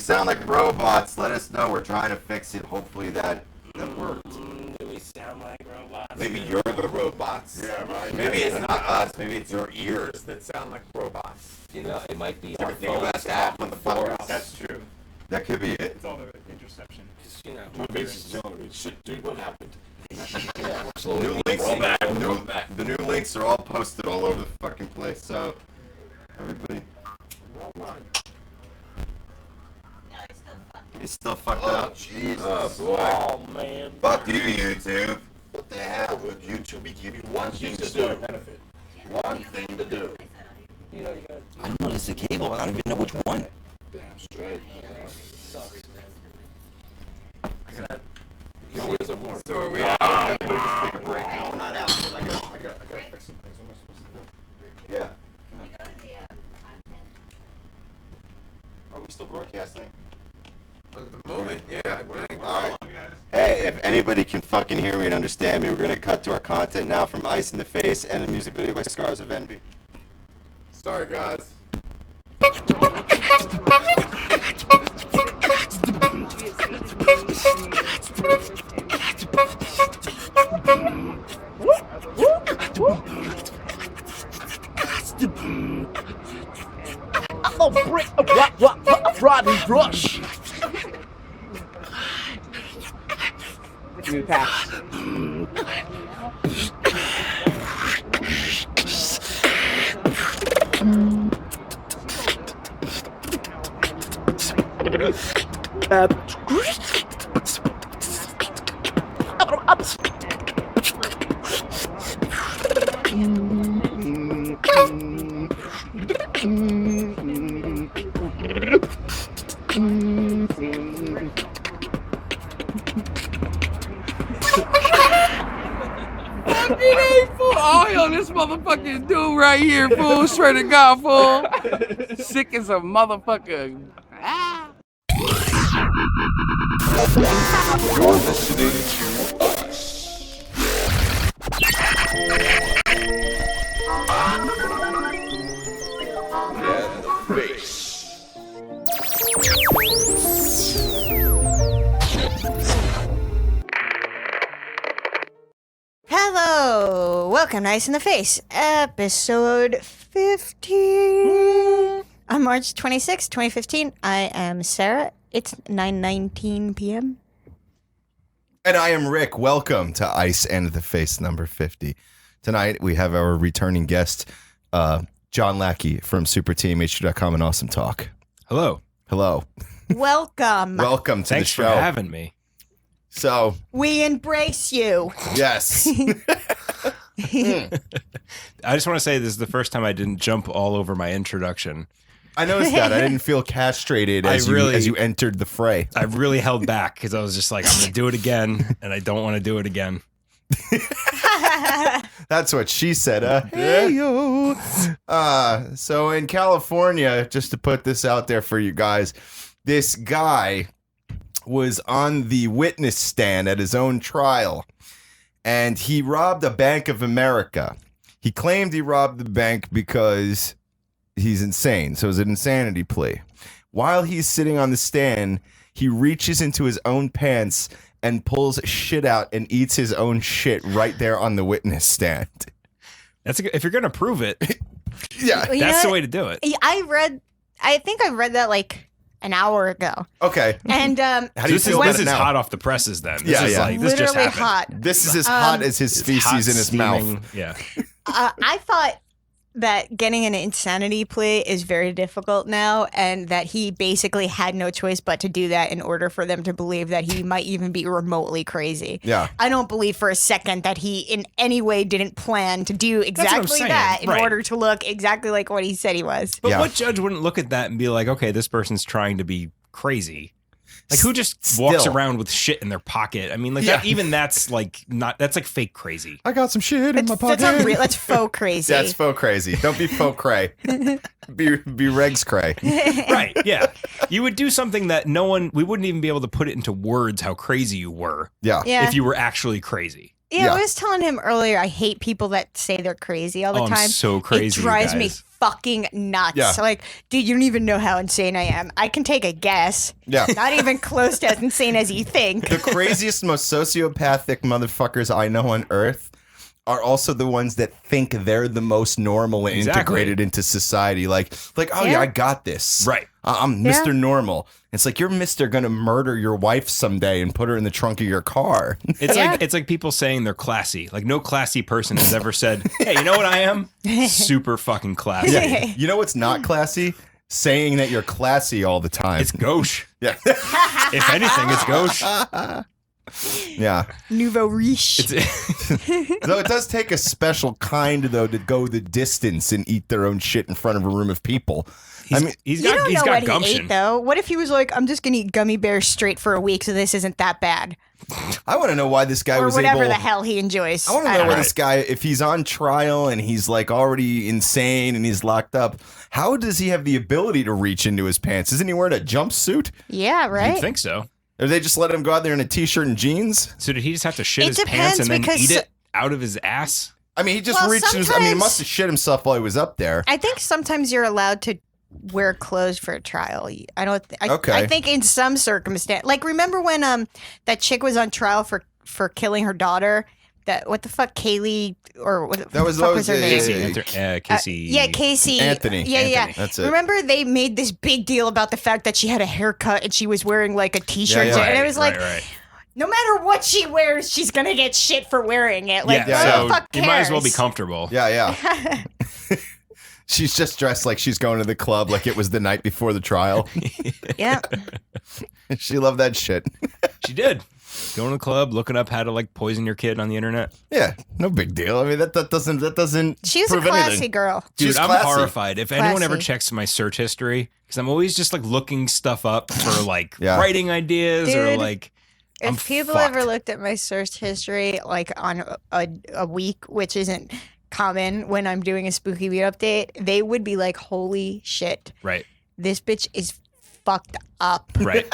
sound like robots, let us know. We're trying to fix it. Hopefully that worked. Do we sound like robots? Maybe you're the robots. Yeah, right. Maybe it's not us. Maybe it's your ears that sound like robots. You know, it might be Ever our think about phones that, talking for motherfuckers? us. That's true. That could be it. It's all the interception. Just, you know, My base is telling me, shit, dude, what happened? yeah, we're slowly New links, roll back. the new links are all posted all over the fucking place. So everybody, it's still fucked up. Jesus. Oh, man. Fuck you, YouTube. What the hell would YouTube be giving you one thing to do? Benefit. One thing to do. You know, you got I know it's a cable. I don't even know which one. Damn straight. sucks. You know, where's the more? So are we out? We'll just take a break. No, we're not out. I gotta fix some things. What am I supposed to do? Yeah. Are we still broadcasting? Look at the movie. Yeah. All right. Hey, if anybody can fucking hear me and understand me, we're gonna cut to our content now from Ice in the Face and a music video by Scars of Envy. Sorry, guys. Oh, Rodney Brush. New pass. Oh, yo, this motherfucking dude right here, fool. Swear to God, fool. Sick as a motherfucker. Ah. You're listening to us. And the face. Hello, welcome to Ice in the Face, episode 15. On March 26, 2015, I am Sarah. It's 9:19 p.m. And I am Rick. Welcome to Ice and the Face number 50. Tonight we have our returning guest, John Lackey from SuperTeamH2.com and Awesome Talk. Hello. Hello. Welcome. Welcome to Thanks the for show. having me. So, We embrace you. yes. I just want to say this is the first time I didn't jump all over my introduction. I noticed that. I didn't feel castrated as you entered the fray. I really held back because I was just like, I'm going to do it again, and I don't want to do it again. That's what she said. Hey, yo. So in California, just to put this out there for you guys, this guy was on the witness stand at his own trial, and he robbed a Bank of America. He claimed he robbed the bank because he's insane. So it was an insanity plea. While he's sitting on the stand, he reaches into his own pants and pulls shit out and eats his own shit right there on the witness stand. That's if you're going to prove it, Yeah. You that's know the way to do it. I think I read that like an hour ago. Okay. And How do you This feel about is it now? hot off the presses then. This Yeah, is yeah. like, this just literally happened. hot. This is as hot as his It's feces hot, in his steaming. mouth. Yeah. I thought that getting an insanity plea is very difficult now, and that he basically had no choice but to do that in order for them to believe that he might even be remotely crazy. Yeah. I don't believe for a second that he in any way didn't plan to do what I'm exactly saying. that in Right. order to look exactly like what he said he was. But Yeah. what judge wouldn't look at that and be like, okay, this person's trying to be crazy? Like, who just Still. walks around with shit in their pocket? I mean, like, Yeah. that's like not, that's like fake crazy. I got some shit in my pocket. That's unreal. That's faux crazy. That's faux crazy. Don't be faux cray. be regs cray. Right. Yeah. You would do something that we wouldn't even be able to put it into words how crazy you were Yeah. Yeah. if you were actually crazy. Yeah, Yeah. I was telling him earlier, I hate people that say they're crazy all the Oh, I'm time. so crazy, It drives me guys. fucking nuts. Yeah. Like, dude, you don't even know how insane I am. I can take a guess. Yeah. Not even close to as insane as you think. The craziest, most sociopathic motherfuckers I know on Earth are also the ones that think they're the most normal and Exactly. integrated into society. Like, oh yeah, Yeah. I got this. Right. I'm Yeah. Mr. Normal. It's like you're Mr. gonna murder your wife someday and put her in the trunk of your car. It's like people saying they're classy. Like no classy person has ever said, "Hey, you know what I am? Super fucking classy." Yeah. You know what's not classy? Saying that you're classy all the time. It's gauche. Yeah. If anything, it's gauche. Yeah. Nouveau riche. Though it does take a special kind, though, to go the distance and eat their own shit in front of a room of people. I mean, he's You don't know got what he gumption. ate, though. What if he was like, I'm just going to eat gummy bears straight for a week, so this isn't that bad? I want to know why this guy Or was whatever able. the hell he enjoys. I want to know don't why this guy, if he's on trial and he's like already insane and he's locked up, how does he have the ability to reach into his pants? Isn't he wearing a jumpsuit? Yeah, I right? think so. Or they just let him go out there in a t-shirt and jeans? So did he just have to shit It his pants and then depends, eat because- it out of his ass? I mean, he just Well, reached. I mean, he sometimes- must have shit himself while he was up there. I think sometimes you're allowed to wear clothes for a trial. I don't. Okay. I think in some circumstance, like remember when that chick was on trial for killing her daughter. That what the fuck, Kaylee or what the That was- fuck that was her was- name? Casey. Yeah, Casey. Anthony. Yeah. That's it. Remember they made this big deal about the fact that she had a haircut and she was wearing like a t-shirt, Yeah, yeah. and it was like, right. no matter what she wears, she's gonna get shit for wearing it. Like, Yeah, who so the fuck you cares? might as well be comfortable. Yeah. She's just dressed like she's going to the club like it was the night before the trial. Yeah. She loved that shit. She did. Going to the club, looking up how to like poison your kid on the internet. Yeah, no big deal. I mean, that doesn't. She's a prove classy anything. girl. Dude, She's I'm classy. horrified. If anyone ever Classy. checks my search history, because I'm always just like looking stuff up for like Yeah. writing ideas or Dude, like. If I'm people fucked. ever looked at my search history, like on a week, which isn't common when I'm doing a spooky beat update, they would be like, "Holy shit, Right, this bitch is fucked up." right.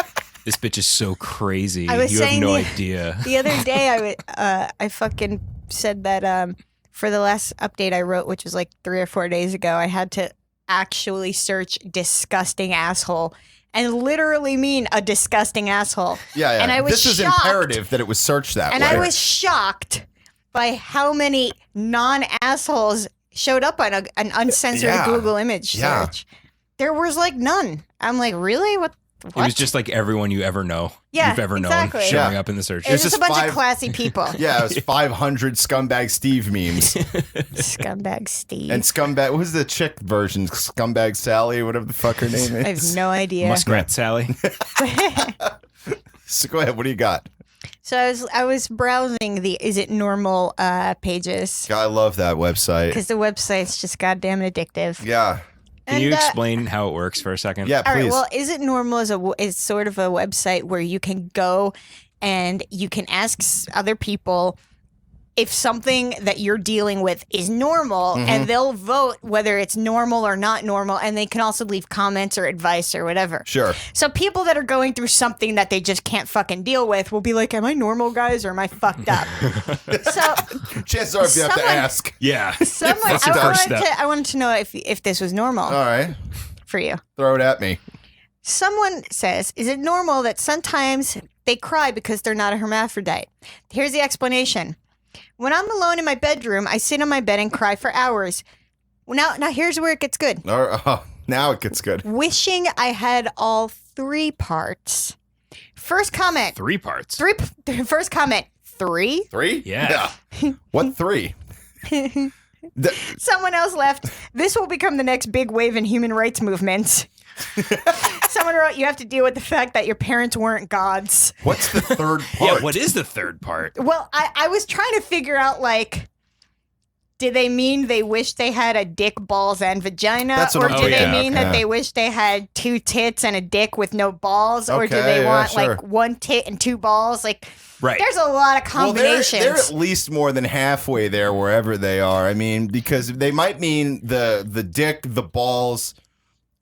This bitch is so crazy. I was You have saying no the- idea. The other day, I fucking said that for the last update I wrote, which was like 3 or 4 days ago, I had to actually search "disgusting asshole" and literally mean a disgusting asshole. Yeah. And I was This is shocked. imperative that it was searched that And way. I was shocked by how many non-assholes showed up on an uncensored Yeah. Google image Yeah. search. There was like none. I'm like, really? What? It was just like everyone you ever know. Yeah, You've ever exactly. known showing Yeah. up in the search. It was It's just a just bunch five- of classy people. Yeah, it was 500 scumbag Steve memes Scumbag Steve. and scumbag. What was the chick version? Scumbag Sally, whatever the fuck her name I is. have no idea. Muskrat Sally. So go ahead. What do you got? So I was browsing the Is It Normal pages God, I love that website. because the website's just goddamn addictive. Yeah. Can you explain how it works for a second? Yeah, All please. right. Well, Is It Normal is sort of a website where you can go and you can ask other people if something that you're dealing with is normal, Mm-hmm. and they'll vote whether it's normal or not normal, and they can also leave comments or advice or whatever. Sure. So people that are going through something that they just can't fucking deal with will be like, "Am I normal, guys, or am I fucked up?" So Chances are if you have to Someone- ask. Yeah. someone, That's the first step. I wanted to know if this was normal All right. for you. Throw it at me. Someone says, "Is it normal that sometimes they cry because they're not a hermaphrodite?" Here's the explanation. When I'm alone in my bedroom, I sit on my bed and cry for hours. Now here's where it gets good. Now it gets good. Wishing I had all 3 parts. First comment. 3 parts. First comment. 3? 3? Yeah. What 3? Someone else left. This will become the next big wave in human rights movements. Someone wrote, "You have to deal with the fact that your parents weren't gods." What's the third part? Yeah, what is the third part? Well, I was trying to figure out, like, did they mean they wish they had a dick, balls, and vagina? That's what Or I'm do they thinking. mean that Yeah. they wish they had 2 tits and a dick with no balls? Or do Okay, they yeah, want, sure. like, 1 tit and 2 balls? Like, Right. there's a lot of Well, combinations. they're at least more than halfway there wherever they are. I mean, because they might mean the dick, the balls,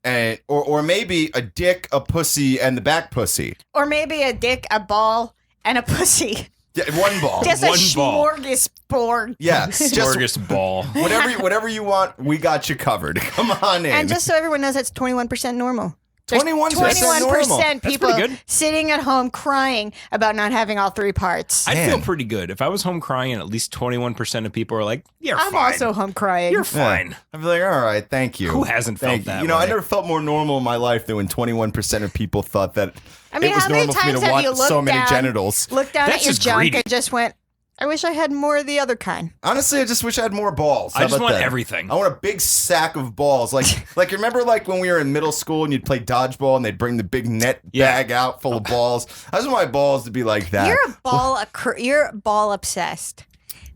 and or maybe a dick, a pussy, and the back pussy. Or maybe a dick, a ball, and a pussy. Yeah, one ball. Just One a ball. smorgasbord. Yeah, just Smorgasball. whatever you want, we got you covered. Come on in. And just so everyone knows, that's 21% normal. There's 21% normal. 21% people pretty good. sitting at home crying about not having all three parts. I Man. feel pretty good. If I was home crying and at least 21% of people are like, you're I'm fine. also home crying. You're fine. Yeah. I'd be like, all right, thank you. Who hasn't felt Thank you. that You know, I way? never felt more normal in my life than when 21% of people thought that I mean, it was how many normal for me times to have want you looked so many down, genitals. looked down That's at your just junk greedy. and just went, I wish I had more of the other kind. Honestly, I just wish I had more balls. I How just about want that? everything. I want a big sack of balls. Like you remember like when we were in middle school and you'd play dodgeball and they'd bring the big net bag out full of balls. I just want my balls to be like that. You're ball obsessed.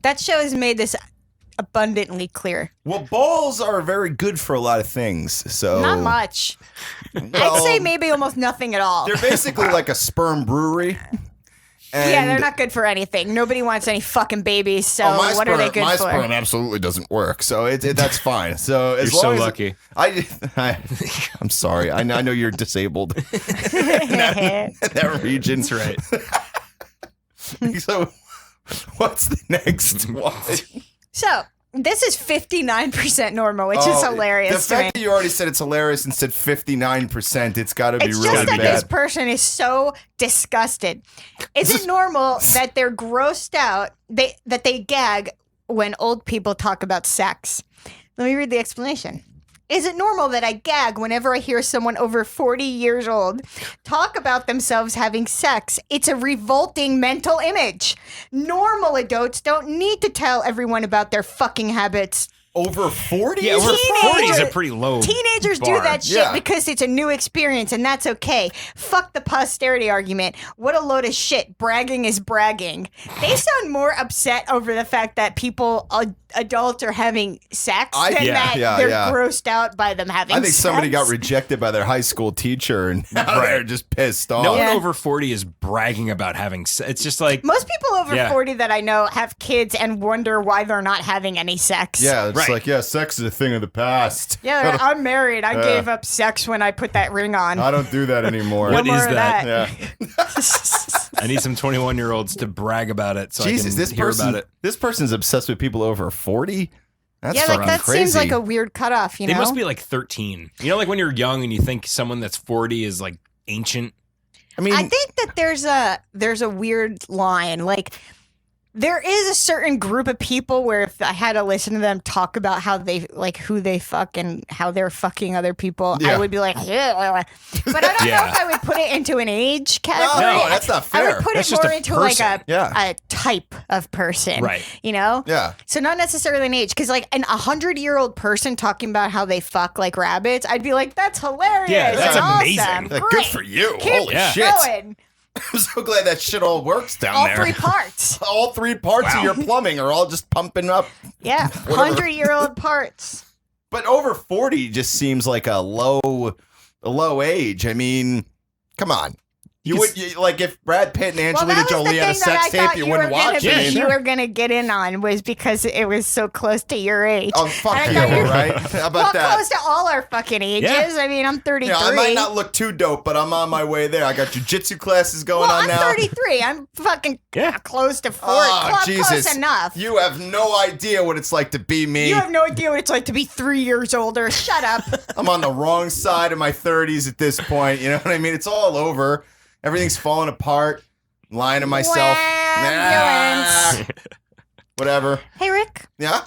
That show has made this abundantly clear. Well, balls are very good for a lot of things. So Not much. I'd Well, say maybe almost nothing at all. they're basically like a sperm brewery. And Yeah, they're not good for anything. Nobody wants any fucking babies, so my what are they good my for? sperm absolutely doesn't work, so that's fine. So as You're so long as lucky. I'm sorry. I know you're disabled in that region. That's right. So what's the next one? So, this is 59% normal, which is hilarious The to me. fact that you already said it's hilarious and said 59%, it's got to be It's really just that bad. this person is so disgusted. Is it normal that they're grossed out, that they gag when old people talk about sex? Let me read the explanation. Is it normal that I gag whenever I hear someone over 40 years old talk about themselves having sex? It's a revolting mental image. Normal adults don't need to tell everyone about their fucking habits. Over 40? Yeah, over 40 is a pretty low Teenagers do bar. that shit Yeah. because it's a new experience, and that's okay. Fuck the posterity argument. What a load of shit. Bragging is bragging. They sound more upset over the fact that people, adults, are having sex than that they're grossed out by them having I think sex. somebody got rejected by their high school teacher and now they're just pissed off. No Yeah. one over 40 is bragging about having sex. It's just like, Most people over Yeah. 40 that I know have kids and wonder why they're not having any sex. Yeah, it's Right. like, yeah, sex is a thing of the past. Yeah, I'm married. I gave up sex when I put that ring on. I don't do that anymore. No What more is of that? Yeah. I need some 21-year-olds to brag about it so Jesus, I can this hear person, about it. this person's obsessed with people over 40? That's Yeah, fucking like that crazy. seems like a weird cutoff, you know? They must be like 13. You know, like when you're young and you think someone that's 40 is like ancient. I mean, I think that there's a weird line. Like there is a certain group of people where if I had to listen to them talk about how they like who they fuck and how they're fucking other people, Yeah. I would be like, yeah. But I don't know Yeah. if I would put it into an age category. No, that's not I fair. would put That's it just more a into like person. Yeah. a type of person. Right. You know? yeah. So not necessarily an age, because like an 100-year-old person talking about how they fuck like rabbits, I'd be like, that's hilarious. Yeah, that's and amazing. Awesome. Like, Great. good for you. Keep Holy Yeah. shit. going. I'm so glad that shit all works down All there. three parts. All three parts of your plumbing are all just pumping up. Yeah, 100-year-old parts. But over 40 just seems like a low age. I mean, come on. You would like if Brad Pitt and Angelina that was the Jolie had a thing that sex I thought tape, you wouldn't watch it. You were gonna get in on was because it was so close to your age. Oh, fuck And you, I thought you were- right? How about well, that? close to all our fucking ages. Yeah. I mean, I'm 33. You know, I might not look too dope, but I'm on my way there. I got jujitsu classes going well, on I'm now. 33. I'm fucking Yeah. close to 40. Oh, Jesus. Close enough. You have no idea what it's like to be me. You have no idea what it's like to be 3 years older. Shut up. I'm on the wrong side of my 30s at this point. You know what I mean? It's all over. Everything's falling apart. I'm lying to myself. Ambulance. Whatever. Hey, Rick. Yeah?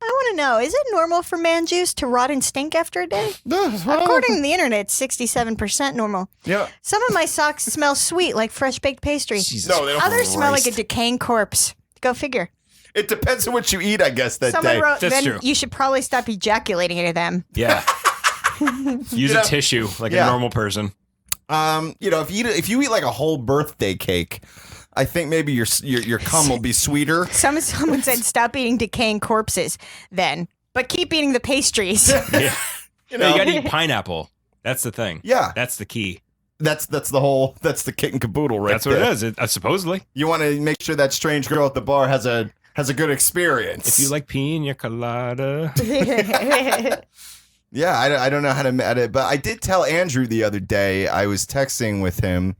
I want to know, is it normal for man juice to rot and stink after a day? According to the internet, it's 67% normal. Yeah. Some of my socks smell sweet, like fresh baked pastry. No, they don't. Others smell like a Christ. decaying corpse. Go figure. It depends on what you eat, I guess, that Someone day. wrote, That's then true. you should probably stop ejaculating into them. Yeah. Use know, a tissue like yeah. a normal person. You know, if you eat like a whole birthday cake, I think maybe your cum will be sweeter. Someone said stop eating decaying corpses then, but keep eating the pastries. Yeah. You No, know, you got to eat pineapple. That's the thing. Yeah. That's the key. that's the kit and caboodle right That's what there. it is. Supposedly. You want to make sure that strange girl at the bar has a good experience. If you like pina colada. Yeah, I don't know how to edit, but I did tell Andrew the other day, I was texting with him.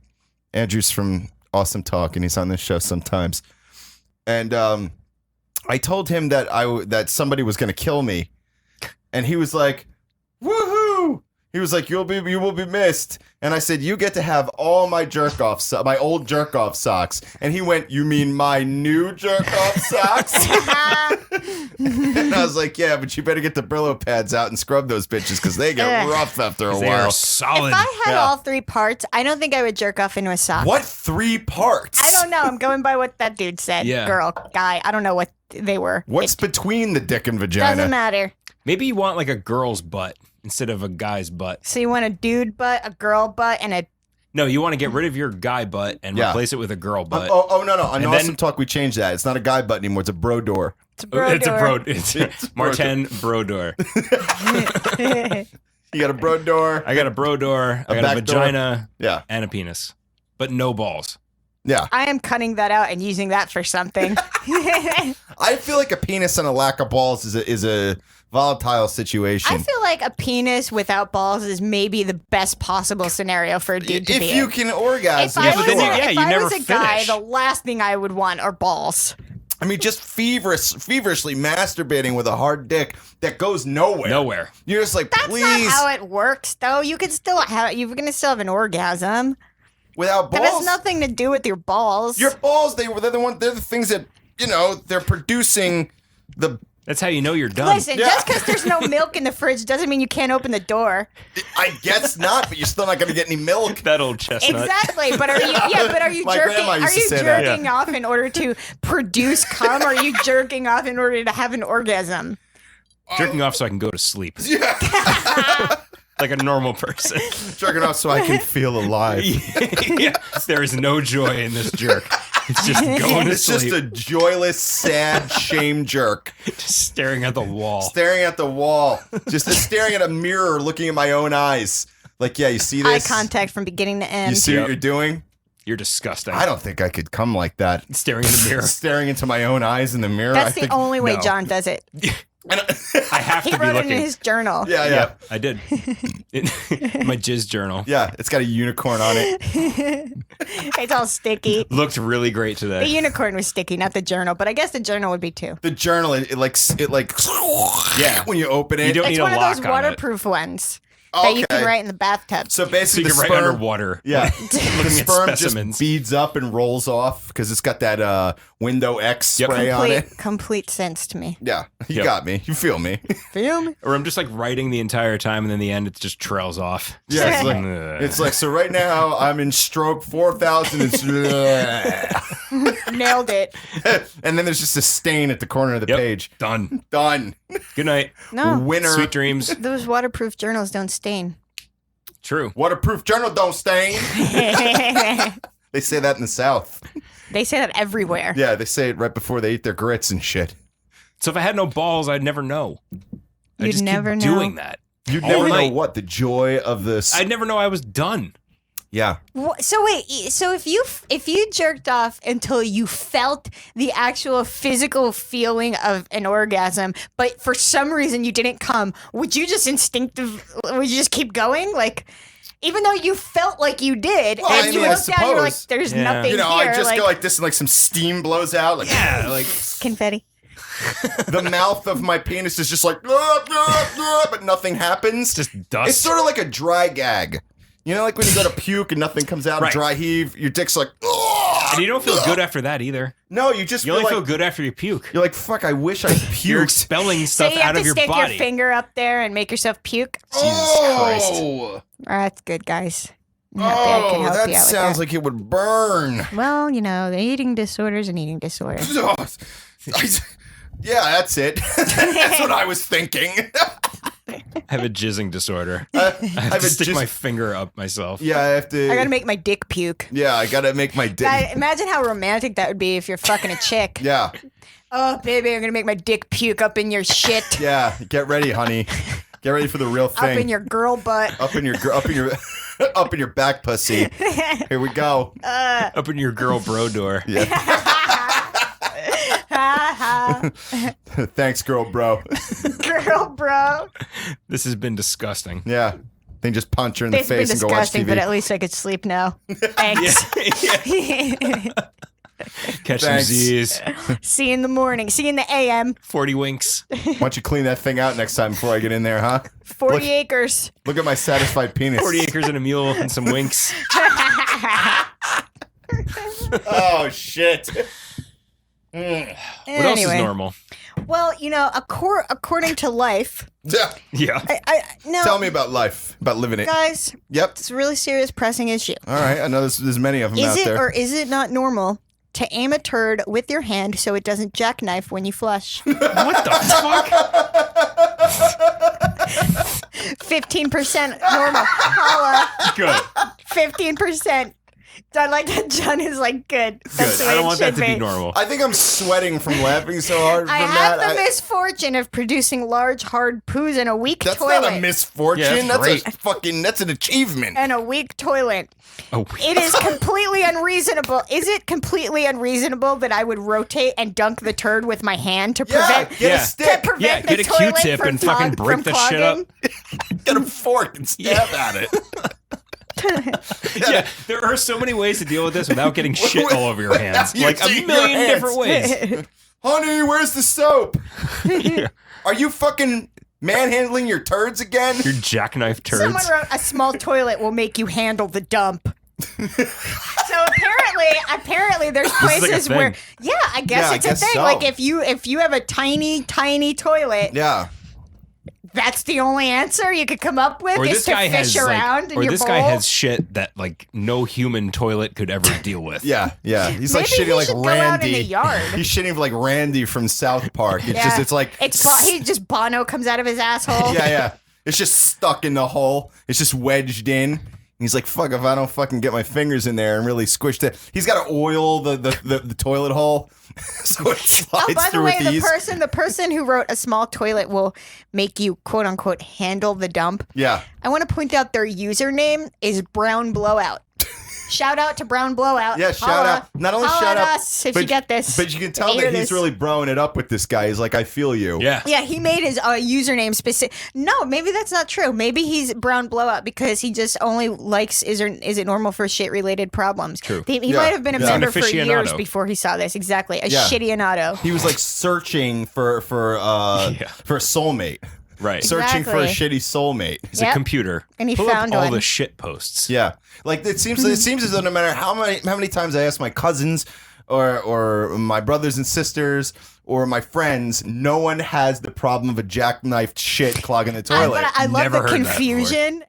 Andrew's from Awesome talk, and he's on this show sometimes. And I told him that that somebody was going to kill me, and he was like, "Woohoo!" He was like, you will be missed." And I said, "You get to have all my my old jerk off socks." And he went, "You mean my new jerk off socks?" And I was like, "Yeah, but you better get the Brillo pads out and scrub those bitches because they get rough after a They while." are solid. If I had all 3 parts, I don't think I would jerk off into a sock. What 3 parts? I don't know. I'm going by what that dude said. Yeah. Girl, guy. I don't know what they were. What's between the dick and vagina? Doesn't matter. Maybe you want like a girl's butt instead of a guy's butt. So you want a dude butt, a girl butt, and a... No, you want to get rid of your guy butt and replace it with a girl butt. Oh, no. On And Awesome then- Talk, we changed that. It's not a guy butt anymore. It's a bro door. It's a bro It's a door. bro. It's Martin Brodor. You got a bro door. I got a bro door. I got a back door. vagina Yeah. and a penis, but no balls. Yeah. I am cutting that out and using that for something. I feel like a penis and a lack of balls is a volatile situation. I feel like a penis without balls is maybe the best possible scenario for a dude to be if you in. can If orgasm, I but was, then a, if you I never was a guy, finish. the last thing I would want are balls. I mean, just feverishly masturbating with a hard dick that goes nowhere. Nowhere. You're just like, That's please, not how it works, though. You can still have. You're gonna still have an orgasm. without That has balls. nothing to do with your balls. Your balls, they're the things that, they're producing the. That's how you know you're done. Listen, Yeah. just because there's no milk in the fridge doesn't mean you can't open the door. I guess not, but you're still not going to get any milk. That old chestnut. Exactly, but are you? Yeah, but are you My jerking? grandma used Are to you say that. jerking off in order to produce cum? Or are you jerking off in order to have an orgasm? Jerking off so I can go to sleep. Yeah. Like a normal person. Jerking off so I can feel alive. Yeah. There is no joy in this jerk. It's just going to It's just sleep. a joyless, sad shame jerk. Just staring at the wall. Staring at the wall. Just staring at a mirror, looking at my own eyes. Like, yeah, you see this? Eye contact from beginning to end. You see Yep. what you're doing? You're disgusting. I don't think I could come like that. Staring in the mirror. Staring into my own eyes in the mirror. That's I the think, only way no. John does it. I have He to be wrote it looking. in his journal. Yeah, yeah. Yep, I did. My jizz journal. Yeah, it's got a unicorn on it. It's all sticky. Looked really great The today. unicorn was sticky, not the journal, but I guess the journal would be too. The journal, it Yeah. when you open it. You don't It's need a one of lock those on it. waterproof ones that you can Okay. write in the bathtub. So So basically, you the can write sperm, underwater. yeah, the Looking at sperm just specimens. beads up and rolls off because it's got that Window X spray on it. Complete sense to me. Yeah, you Yep. got me. You feel me? Feel me? Or I'm just like writing the entire time, and then the end it just trails off. Yeah, it's like, Ugh. it's like so. Right now, I'm in stroke 4,000. Nailed it. And then there's just a stain at the corner of the Yep. page. Done. Done. Good night. No, Winner. Sweet dreams. those waterproof journals don't stain. True. Waterproof journal don't stain. They say that in the South. They say that everywhere. Yeah, they say it right before they eat their grits and shit. So if I had no balls, I'd never know. I'd You'd just never keep know. doing that. You'd All never know night. what the joy of this. I'd never know I was done. Yeah. So wait, so if you jerked off until you felt the actual physical feeling of an orgasm, but for some reason you didn't come, would you just keep going? Like, even though you felt like you did, Well, and I you mean, I looked down, you're like, suppose. there's Yeah. nothing You know, here. I just like, go like this and like some steam blows out. Like, Yeah, like confetti. the mouth of my penis is just like, but nothing happens. just dust. It's sort of like a dry gag. You know, like when you go to puke and nothing comes out, Right. dry heave, your dick's like, and you don't feel good after that either. no, you just You feel only like, feel good after you puke. you're like, fuck, I wish I You're puked. expelling So stuff you have out to of your stick body. your finger up there and make yourself puke. Jesus Christ. Oh, That's good, guys. I'm happy I can help that you out with sounds that. like it would burn. Well, you know, the eating disorders and eating disorders. Oh, yeah, that's it. That's what I was thinking. I have a jizzing disorder. I I have have to a stick jizz- my finger up myself. Yeah, I have to. I gotta make my dick puke. Yeah, I gotta make my dick. God, imagine how romantic that would be if you're fucking a chick. Yeah, Oh, baby, I'm gonna make my dick puke up in your shit. yeah. Get ready, honey. Get ready for the real thing. Up in your girl butt. up in your up in your back pussy. Here we go. Up in your girl bro door. Thanks, girl, bro. Girl, bro. This has been disgusting. Yeah. Then just punch her in the It's been face and go watch disgusting, TV. but at least I could sleep now. Thanks. Catch some Thanks. Z's. See you in the morning. See you in the AM. 40 winks. Why don't you clean that thing out next time before I get in there, huh? 40 Look- acres. Look at my satisfied penis. 40 acres and a mule and some winks. Oh, shit. What else is normal? Well, you know, according to life, Yeah. Yeah. no, Tell me about life, about living it. guys, Yep. it's a really serious, pressing issue. All right. I know there's many of them out Is it there. or is it not normal to aim a turd with your hand so it doesn't jackknife when you flush? What the fuck? 15% normal. Holla. Good. 15%. I like that John is like, good. That's the Good. way I don't it want that should to be normal. I think I'm sweating from laughing so hard from I have that. the misfortune of producing large, hard poos in a weak That's toilet. not a misfortune. Yeah, that's that's an achievement. And a weak toilet. Oh, It is completely unreasonable. Is it completely unreasonable that I would rotate and dunk the turd with my hand to Yeah, prevent get Yeah. a to stick. prevent Yeah, the get a toilet Q-tip from and fucking break from the shit up. clogging? Get a fork and stab at it. Yeah, there are so many ways to deal with this without getting shit all over your hands. You Like a see your million hands. different ways. Honey, where's the soap? Are you fucking manhandling your turds again? Your jackknife turds. Someone wrote a small toilet will make you handle the dump. So apparently there's is like a places thing. where I guess Yeah, I it's guess a thing. so. Like if you have a tiny toilet, Yeah. that's the only answer you could come up with Or is this to guy fish has around like, in or your this bowl. guy has shit that like no human toilet could ever deal with. Yeah, yeah. He's like Maybe shitting he like should go Randy. out in the yard. He's shitting like Randy from South Park. It's Yeah. just, it's like, he just Bono comes out of his asshole. yeah, yeah. It's just stuck in the hole. It's just wedged in. And he's like, fuck, if I don't fucking get my fingers in there and really squish it. He's got to oil the toilet hole so it slides Oh, by the through way, with ease. the person who wrote a small toilet will make you quote unquote handle the dump. Yeah. I want to point out their username is Brown Blowout. Shout out to Brown Blowout. Yeah, shout Holla. out. Not only Holla shout at out, us if you get this. But you can tell Hear that he's this. really broing it up with this guy. He's like, I feel you. Yeah. Yeah, he made his username specific. No, maybe that's not true. Maybe he's Brown Blowout because he just only likes is it normal for shit related problems. True. He Yeah. might have been a Yeah. member An for years aficionado. before he saw this. Exactly, a Yeah. shitty-anato. He was like searching for a soulmate. Right. Searching for a Exactly. shitty soulmate. He's Yep. a computer. And he Pull found up all one. the shit posts. Yeah, like it seems as though no matter how many times I ask my cousins or my brothers and sisters or my friends, no one has the problem of a jackknifed shit clogging the toilet. I love Never the heard that before. confusion.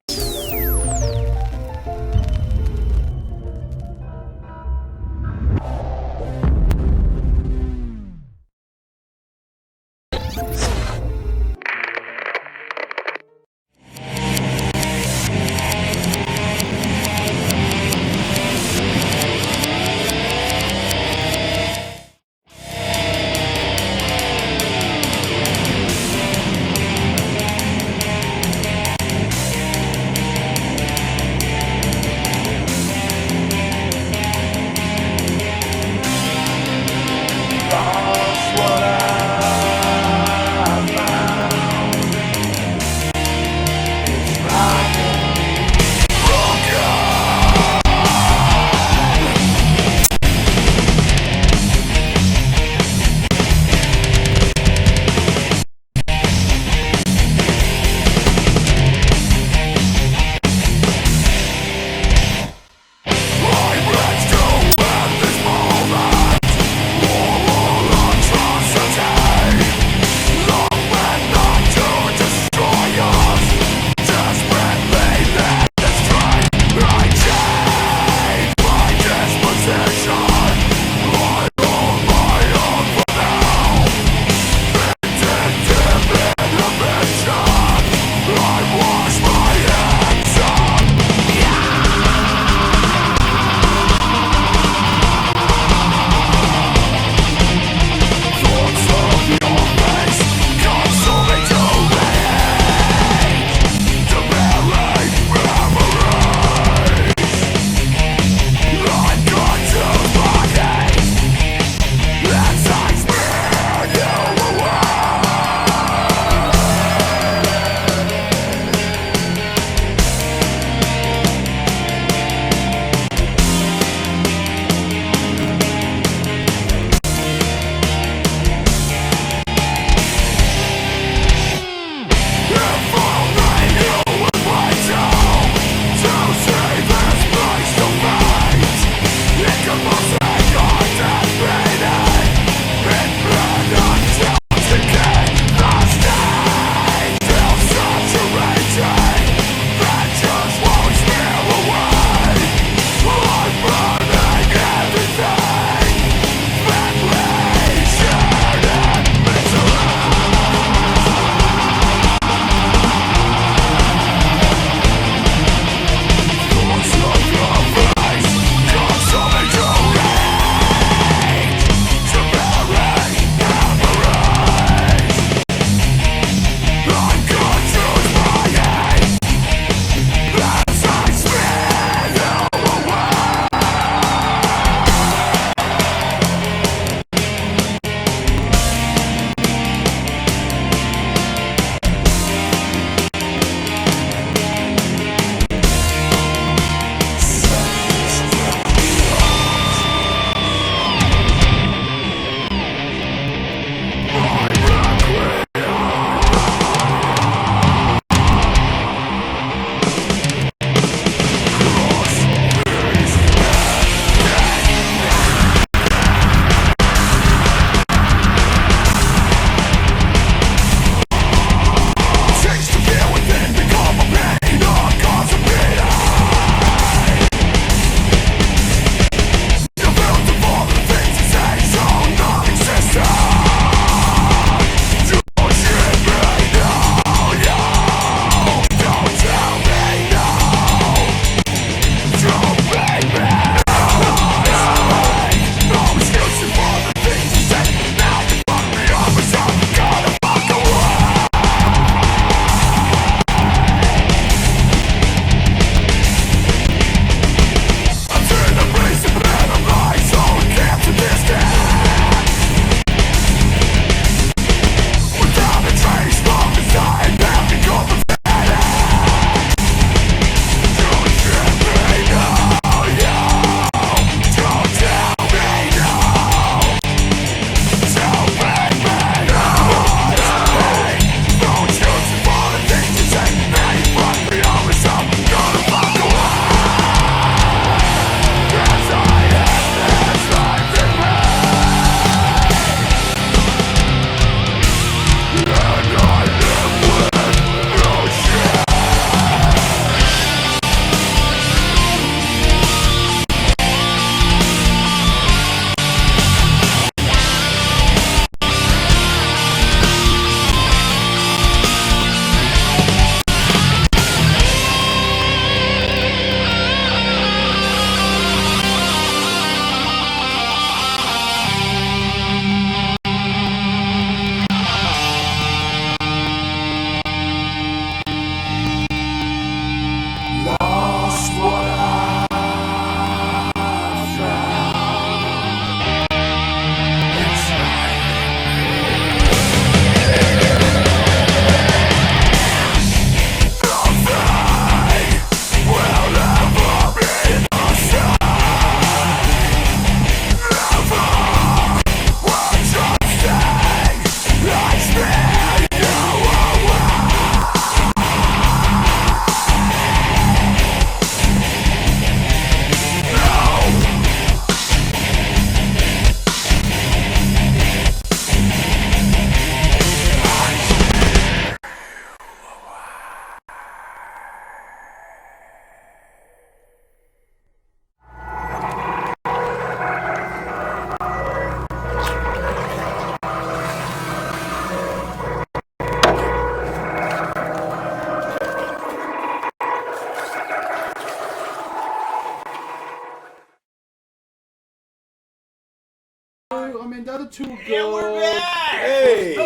mean, the other two girls. Yeah, we're back. Hey!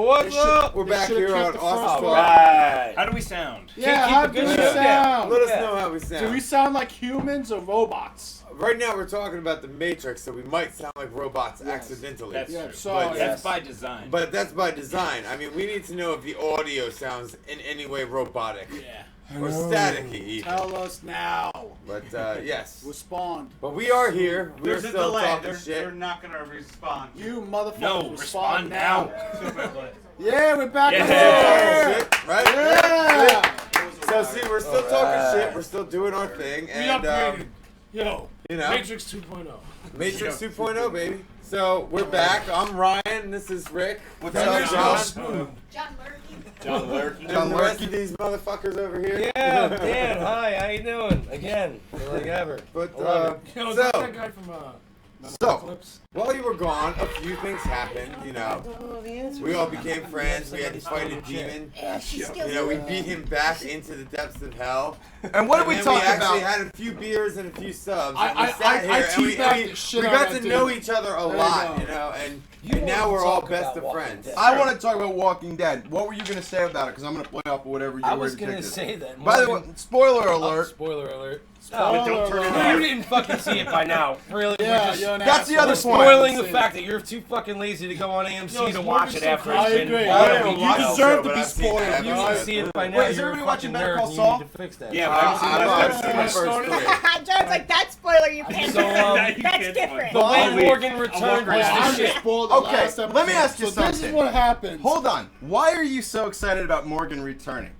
What's up? We're back should've here on kept the Awesome first Talk. one. Right. How do we sound? Yeah, how do we sound? Let us know how we sound. Do we sound like humans or robots? Right now we're talking about the Matrix, so we might sound like robots accidentally. That's Yeah, true. sorry. But That's by design. But that's by design. I mean, we need to know if the audio sounds in any way robotic. Yeah. Or staticky, even. Tell us now. But, yes. Respond. But we are here. We're There's a still delay. talking They're shit. not going to respond. You motherfuckers No, respond now. Yeah, we're back. Yeah. Shit, right? Yeah. So, see, we're still talking shit. We're still doing our thing. We And, upgraded. Yo, you know, Matrix 2.0. Matrix 2.0, baby. So, we're back. I'm Ryan. This is Rick. What's That's up, Josh. John Lurky. And the rest of these motherfuckers over here. Yeah, Dan, hi, how you doing? Again, like ever. But, Yo, is so, that that guy from So, Clips? while you were gone, a few things happened, you know. We all became friends. We had to fight a demon. You know, we beat him back into the depths of hell. and what did And we then talk we actually about? had a few beers and a few subs. I- and we I- sat I here and teabagged the shit we out got of to that know dude. each other a There you lot, go. you know, and wanted now to we're all talk best about of Walking friends. Dead. I want to talk about Walking Dead. What were you going to say about it? Because I'm going to play off whatever you I were was going to predicted. say that. By the way, spoiler Oh, alert. spoiler alert. Spoiler don't turn it alert. on. You didn't fucking see it by now. Really? Yeah, We're just you're an That's the asshole. other we're point. spoiling the fact that you're too fucking lazy to go on AMC to watch it after I it's been. agree. I Yeah, haven't you watched the deserve show, to but be I've seen spoiled. it. If you Right? can see it by now, Wait, is you're a everybody watching fucking Better nerd Call and Saul? you need to fix that. Yeah, I've seen the first three. John's like, that spoiler you can't So, That's different. the way Morgan returned was I the shit. just spoiled the Okay, last episode. let me ask you So this is something. what happens. Hold on. Why are you so excited about Morgan returning?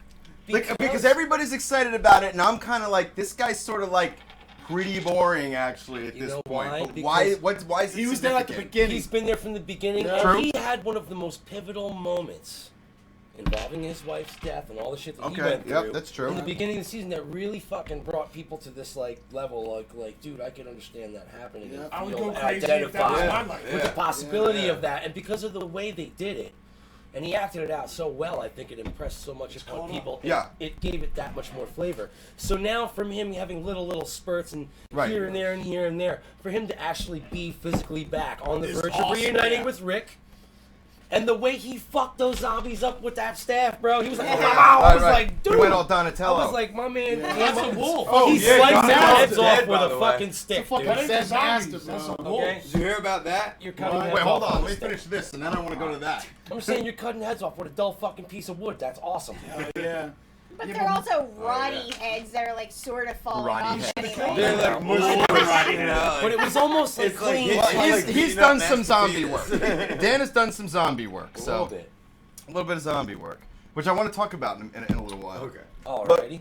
Because everybody's excited about it, and I'm kind of like, this guy's sort of like pretty boring, actually, at You this know point. why? But why? Because Why is it He was there at the significant? beginning. He's been there from the beginning, Yeah. and True. he had one of the most pivotal moments involving his wife's death and all the shit that he Okay, went through. yep, that's true. In the beginning of the season, that really fucking brought people to this like level, like, dude, I can understand that happening. Yeah. And I would feel go crazy if that was identified my life. with the possibility Yeah. of that, and because of the way they did it. And he acted it out so well, I think it impressed so much upon people. Yeah. It gave it that much more flavor. So now from him having little spurts and Right. here and there and here and there, for him to actually be physically back on the It's verge awesome, of reuniting yeah. with Rick, and the way he fucked those zombies up with that staff, bro, he was like, Yeah. wow, I was Right. like, dude. He went all I Donatello. was like, my man, That's a wolf. Oh, he yeah, sliced Donatello's their heads dead, off with by a the way. fucking stick, fucking dude. That ain't Zen the zombies. master, That's bro. a wolf. Okay? Did you hear about that? You're cutting heads Wait, hold off on. with Let a me stick. finish this, and then I want to go to that. I'm saying you're cutting heads off with a dull fucking piece of wood. That's awesome. Yeah. But they're also roddy heads that are like sort of falling Roddy off heads. anyway. They're like mushy, you know, But it was almost like It's like clean. hitting- Well, like he's beating done up some Master zombie work. Penis. Dan has done some zombie work, A so little bit. a little bit of zombie work, which I want to talk about in a little while. Okay. Alrighty.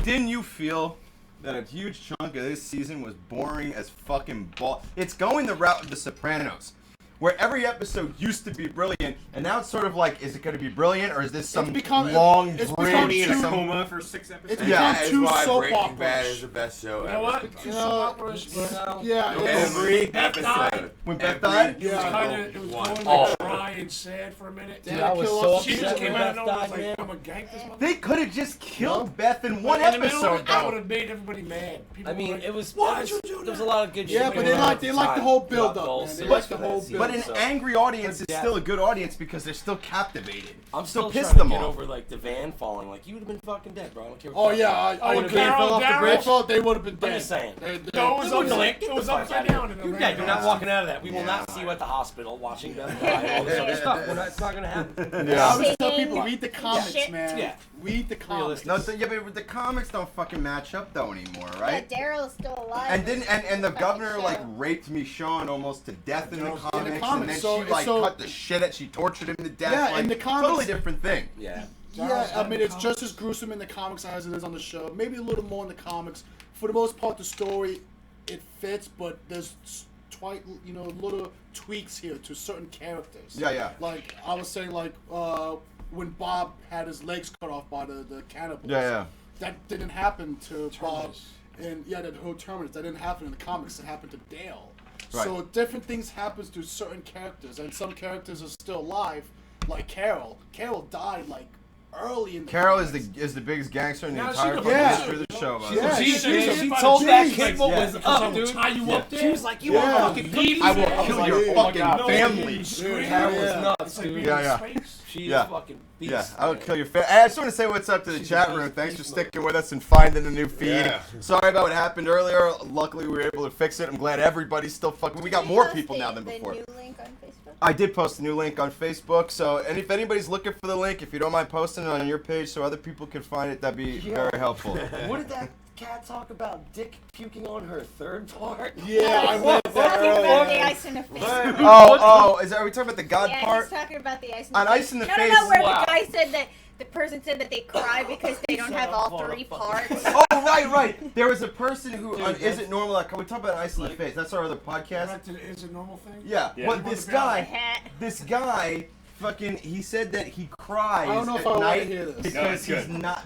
Didn't you feel that a huge chunk of this season was boring as fucking ball? It's going the route of The Sopranos, where every episode used to be brilliant, and now it's sort of like, is it going to be brilliant, or is this some become- long it's bridge become to too- some... Coma for 6 episodes. It's Yeah, become That two is why soap Breaking Bad operas. is the best show You ever. know what? Two soap operas. Yeah, Every F9. episode. When Beth Every died? It was Yeah. kind of, it was One. going Oh. like dry and sad for a minute. Dude, I was kill so us. She just upset came when out Beth of nowhere and was died, like, man. I'm gonna gank this motherfucker. They could have just killed Beth in one In the middle of episode, it, that would though. have made everybody mad. People I mean, were like, it was. Why it did you was- do there was that? a lot of good shit. Yeah, but going they on like at they the like the time. whole Throughout build the up, whole man. They series like the of whole that build But up. an so- angry audience is Yeah. still a good audience because they're still captivated. I'm So still piss trying them to get off. over like the van falling. Like you would have been fucking dead, bro. I don't care. Oh what yeah, I when would've the van been- fell off the Daryl? bridge, oh, they would have been I'm dead. just saying. No, it was They wouldn't upside, blink. it was Get the fuck upside out of down. here. in You're the dead. You're not van. walking out of that. We will not see you at the hospital watching Beth die. All this other stuff. It's not gonna happen. I always tell Singing. people read the comics, Shit. man. Yeah. Read the comics. Realistic. No, yeah, but the comics don't fucking match up though anymore, Yeah, right? Daryl's still alive. And then and the Fucking governor show. like raped Michonne almost to death in the comics, and comics, then so- she like so- cut the shit out. She tortured him to death. Yeah, like, in the comics- totally different thing. Yeah. Yeah, I mean, it's just as gruesome in the comics as it is on the show. Maybe a little more in the comics. For the most part, the story, it fits, but there's little tweaks here to certain characters. Yeah, yeah. Like, I was saying, like, when Bob had his legs cut off by the cannibals. Yeah, yeah. That didn't happen to Bob. And, yeah, that whole Terminus. That didn't happen in the comics. It happened to Dale. Right. So different things happens to certain characters, and some characters are still alive, like Carol. Carol died like early in the Carol is comics. the biggest gangster in the Yeah, entire she fucking the- history of the show. by the way. She told that kid what Yeah. was Because up, I'm gonna dude. tie you up there. She was like, "You Yeah. want fucking cookies?" I will was kill like, your "Oh my fucking God." family. Carol was Yeah. nuts, It's like dude. being Yeah, in yeah. space. She Yeah. is fucking beast. Yeah, I would man. kill your family. I just want to say what's up to the She's chat a room. beast, Thanks for beast sticking with us and finding the new feed. Yeah. Sorry about what happened earlier. Luckily, we were able to fix it. I'm glad everybody's still fucking. We got more people now than before. The new link on Facebook? I did post a new link on Facebook. So, and if anybody's looking for the link, if you don't mind posting it on your page so other people can find it, that'd be very helpful. What did that cat talk about? Dick puking on her third part? Yeah, I read that Talking about the earlier. ice in the face. Are we talking about the God Yeah, part? he's talking about the ice in On the face. Ice in the no, Face- No, where Wow. the guy said that the person said that they cry because they don't have all three parts. Oh, right. There was a person who on Is It Normal? We talk about Ice in the Face. That's our other podcast. Back to the Is It Normal thing? Yeah, but The hat. fucking, he said that he cries I don't know if at I wanna night hear this.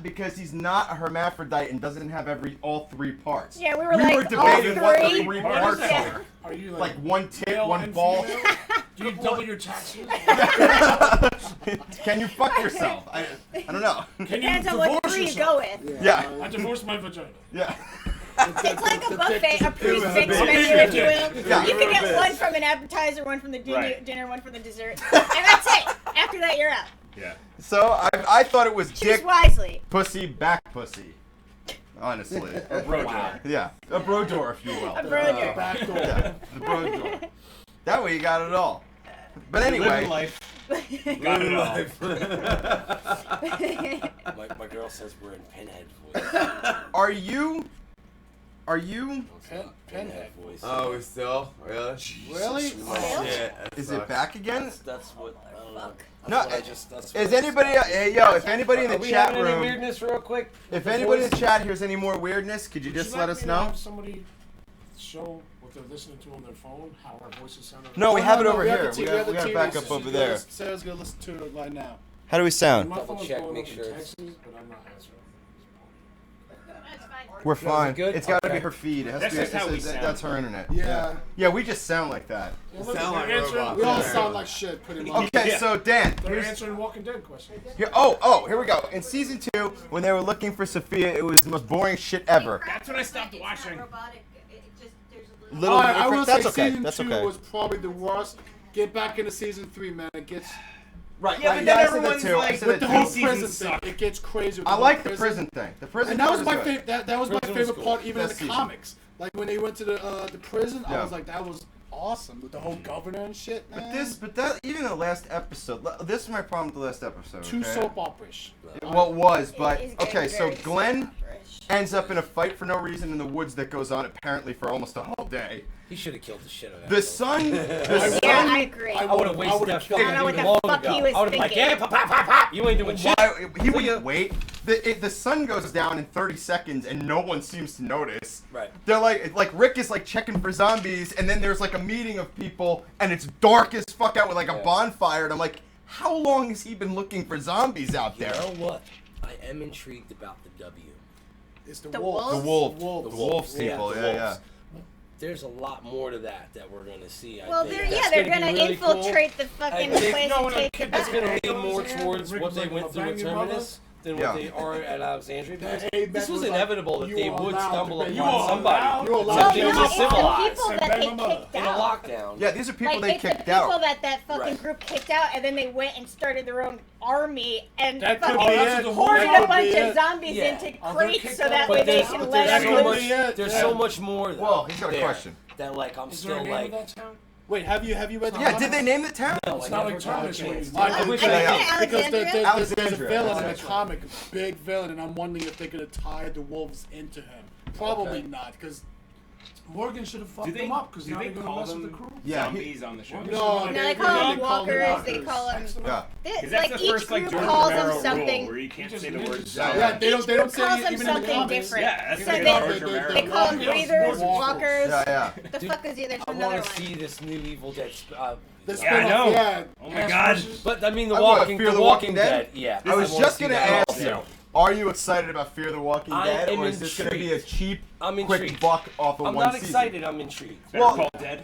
because he's not a hermaphrodite and doesn't have all three parts. Yeah, we were We like, were debating all what the three. three parts Yeah. are. Are you Like one tit, male one and ball. female? Do you double your taxes? Can you fuck yourself? I don't know. Can Depends you on what divorce three you yourself? go with. Yeah. I divorced my vagina. Yeah. It's like a buffet, a prix fixe big- menu, if you will. Yeah. You can get one from an appetizer, one from the dinner, one from the dessert, and that's it. After that, you're out. So I thought it was Choose dick, wisely. pussy, back pussy. Honestly. A bro door. Yeah. A bro door, if you will. A broder. Back door. Yeah. The bro door. That way you got it all. But anyway. Living life. Got it all. My girl says we're in pinhead voice. Are you Pinhead voice. Oh, we still? Really? Really? Shit. that is it sucks. back again? That's what. I don't know. No, That's what I just. That's what is I anybody if anybody in Are the we chat having any room weirdness real quick? if anybody in the chat hears any more weirdness, could you Would just you let like us me to know? have somebody show what they're listening to on their phone, how our voices sound? No, we have it over we have here. the We TV have TV backup over there. Sarah's gonna listen to it right now. How do we sound? My phone's check, blowing make up in sure it's- Texas, but I'm not answering. We're fine. good? It's got to Okay. be her feed. It has That's to be, just how we sound. that's her internet. Yeah. Yeah, we just sound like that. Yeah, look, sound they're like answering- robots. We all Yeah. sound like shit, pretty much. Okay, so Dan, They're here's answering Walking Dead questions. here. Here we go. In season 2, when they were looking for Sophia, it was the most boring shit ever. That's when I stopped watching. Little I will that's say okay. season That's 2 okay. was probably the worst. Get back into season 3, man. It gets Right. Yeah, right, but then I said that everyone's too. I like, said with that the too. whole seasons prison suck. thing. It gets crazy. With I the like whole the prison thing. The prison And that part was my is good. favorite. That was my Prison was favorite cool. part, even in Best the season. comics. Like when they went to the prison, Yeah. I was like, that was awesome with the whole governor and shit. Man. But that even the last episode. This is my problem with the last episode. Too okay? soap opera-ish. Well, it was, but It is getting okay. So very Glenn soap-opera-ish. ends up in a fight for no reason in the woods that goes on apparently for almost a whole day. He should have killed the shit out of that. The sun. The Yeah, sun. I agree. I would have wasted that killed fucking I don't know what dude the long fuck ago. he was I would have been like, thinking. yeah, pop, pop, pop, pop. You ain't doing shit. Why, he wouldn't wait. The sun goes down in 30 seconds and no one seems to notice. Right. They're like Rick is like checking for zombies and then there's like a meeting of people and it's dark as fuck out with like a bonfire and I'm like, how long has he been looking for zombies out You there? know what? I am intrigued about the W. It's the The wolves. wolves? The wolf. The The wolf Yeah, people. the Yeah, yeah. wolves. There's a lot more to that we're gonna see. I Well, think. they're That's they're be gonna really cool. infiltrate the fucking I think- place No, and take it It's back. gonna lean Throw more his hand, towards Rick what was they like, went "I'll through at bang your mother." Terminus than Yeah. what they are at Alexandria. Because Hey, this Beck was was like, inevitable that "You they are would allowed stumble to bang upon your mother. somebody. You're allowed Well, to That bang they your were it's mother." the civilized people that they kicked in a out. lockdown. Yeah, these are people Like, they it's the kicked people out. that fucking Right. group kicked out, and then they went and started their own army and That could fucking be it. hoarded That a could bunch be of it. zombies Yeah. into Are they crates kicked so that out? way But they there's, can but let there's them so loose. much. Yeah, There's yeah. so much more. Whoa, he's got a there question. That like I'm Is there a still name like. of that town? Wait, have you read the Yeah, did comics? they name the town? No, It's I not never like got a Terminus where chance. you- I I wish think yeah. because there's a Alexandria. villain in That's the right. comic, a big villain, and I'm wondering if they're gonna tie the wolves into him. Probably Okay. not, because Morgan should have fucked Do they, them up because do now they they're gonna call mess with the them crew. Yeah, zombies on the show? no, No, they call them them walkers. They call them. Yeah. Because that's Like the first each like group George calls them Romero rule something. where you can't Just say the ninjas. word Yeah, zombie. Yeah, they Each don't group say calls it them even in the something comics. different. Yeah, that's So like they- George Romero. They call them Yeah, breathers, walkers. walkers. Yeah, yeah. The fuck is the other? I Another want to one. see this new Evil Dead. The Yeah, I spin-off, know. yeah. Oh my god. But I mean, the I want Walking, Fear the the Walking Walking Dead? Dead. Yeah. I was wanna just see gonna that ask also. you, are you excited about Fear the Walking I Dead, am or is this gonna be a intrigued. cheap, I'm quick intrigued. buck off of I'm one not season? excited. I'm intrigued. Better Well- Call Dead.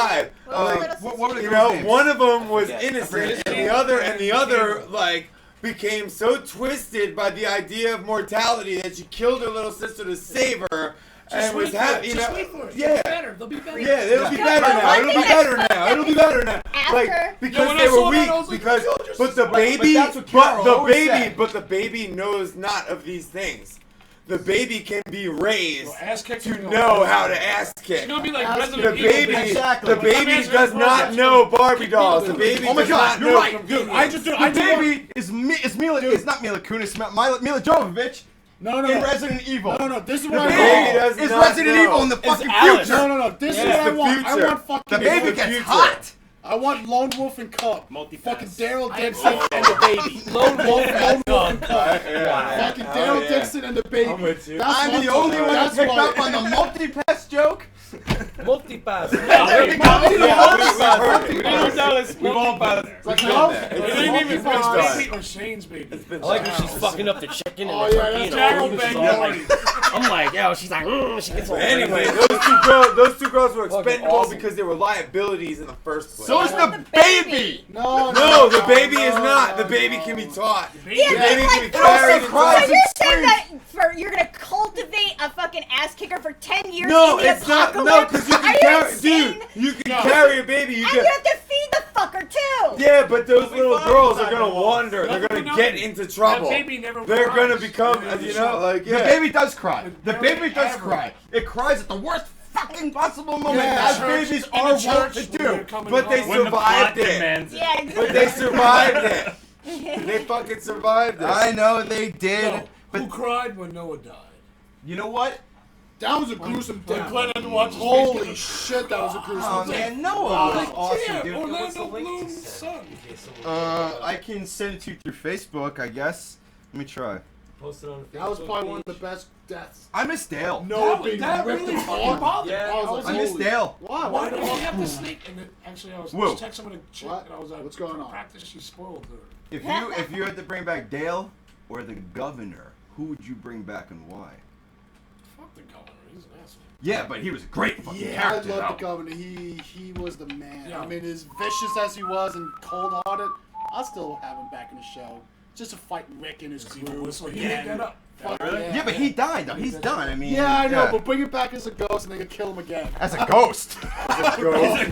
alive. What were the You girls' know, names? one of them was Okay. innocent, and the other, like, became so twisted by the idea of mortality that she killed her little sister to save her. And was happy, Just wait for it. yeah, They'll be better. yeah, it'll be better now. It'll be better now. It'll be better now. Like because when they I were saw that, I was weak. like, Because but the baby, that's what Carol always said. but the baby knows not of these things. The baby can be raised to know how to ass kick. It's gonna be like The Resident Evil. baby, Exactly. the baby does not know Barbie dolls. The baby Oh my does God, not you're know right, dude. The I baby is Mila. It's not Mila Kunis. Mila Jovovich. No, In Resident Evil. No, this is The what I baby want. is Resident Evil in the fucking Alice. future. No. This is It's what I the want. I future. want fucking The baby gets hot. I want Lone Wolf and Cub. Multipass. Fucking Daryl Dixon and the baby. Lone Wolf and Cub. Fucking Daryl Dixon and the baby. I'm with you. That's I'm what the only one that that's picked why- up on the multi-pass joke. Multipass. We've all been there. Like, We've no, been there. it's It ain't even multipass. Frank's baby or Shane's baby. I like when she's fucking up the chicken and Oh, the yeah, turkey that's and all Daryl this Bang stuff. I'm like, yo, she's like, she gets all Anyway, crazy. those two girls were expendable awesome. because they were liabilities in the first place. So is the baby. No, the baby is not. The baby can be taught. Yeah, The baby can be like, carried and so taught. you're saying that you're gonna cultivate a fucking ass kicker for 10 years No, in the it's not. apocalypse? No, because you Are can you carry, insane? dude. You can carry a baby. You And can. you have to feed the fucker too. Yeah, but those little girls are gonna wander. They're gonna get into trouble. That baby never They're gonna cries. become, you know, like The yeah. baby does cry. The barely baby does ever. cry. It cries at the worst fucking possible moment, Yeah. as babies In are the wont church to when they're do. coming But they home. When the plot survived it. demands it. Yeah, But they survived it. They fucking survived it. I know they did. No, But who cried when Noah died? you know what? That was a gruesome When death. Glenn had to watch his Holy face shit, that was a gruesome Oh death. man, Noah was awesome, Yeah, dude. Orlando Bloom's son. I can send it to you through Facebook, I guess. Let me try. Post it on the That was Facebook probably one of page. the best deaths. I miss Dale. Noah being that ripped really fucking apart. bothered Yeah, me. I I was I like, miss Dale. Why? why did did she have to sneak? And then, actually, I was Whoa. just texting someone in chat, What? and I was like, What's going on? Practice, she spoiled her. If you had to bring back Dale or the governor, who would you bring back and why? Fuck the governor, he's an asshole. Yeah, but he was a great fucking Yeah, character. I love though. the governor. He was the man. Yeah. I mean, as vicious as he was and cold-hearted, I still have him back in the show. Just to fight Rick and his crew. So he made that up. Fuck Yeah, but he died though. He's done. I mean. Yeah, I know, but bring it back as a ghost and they can kill him again. as a ghost.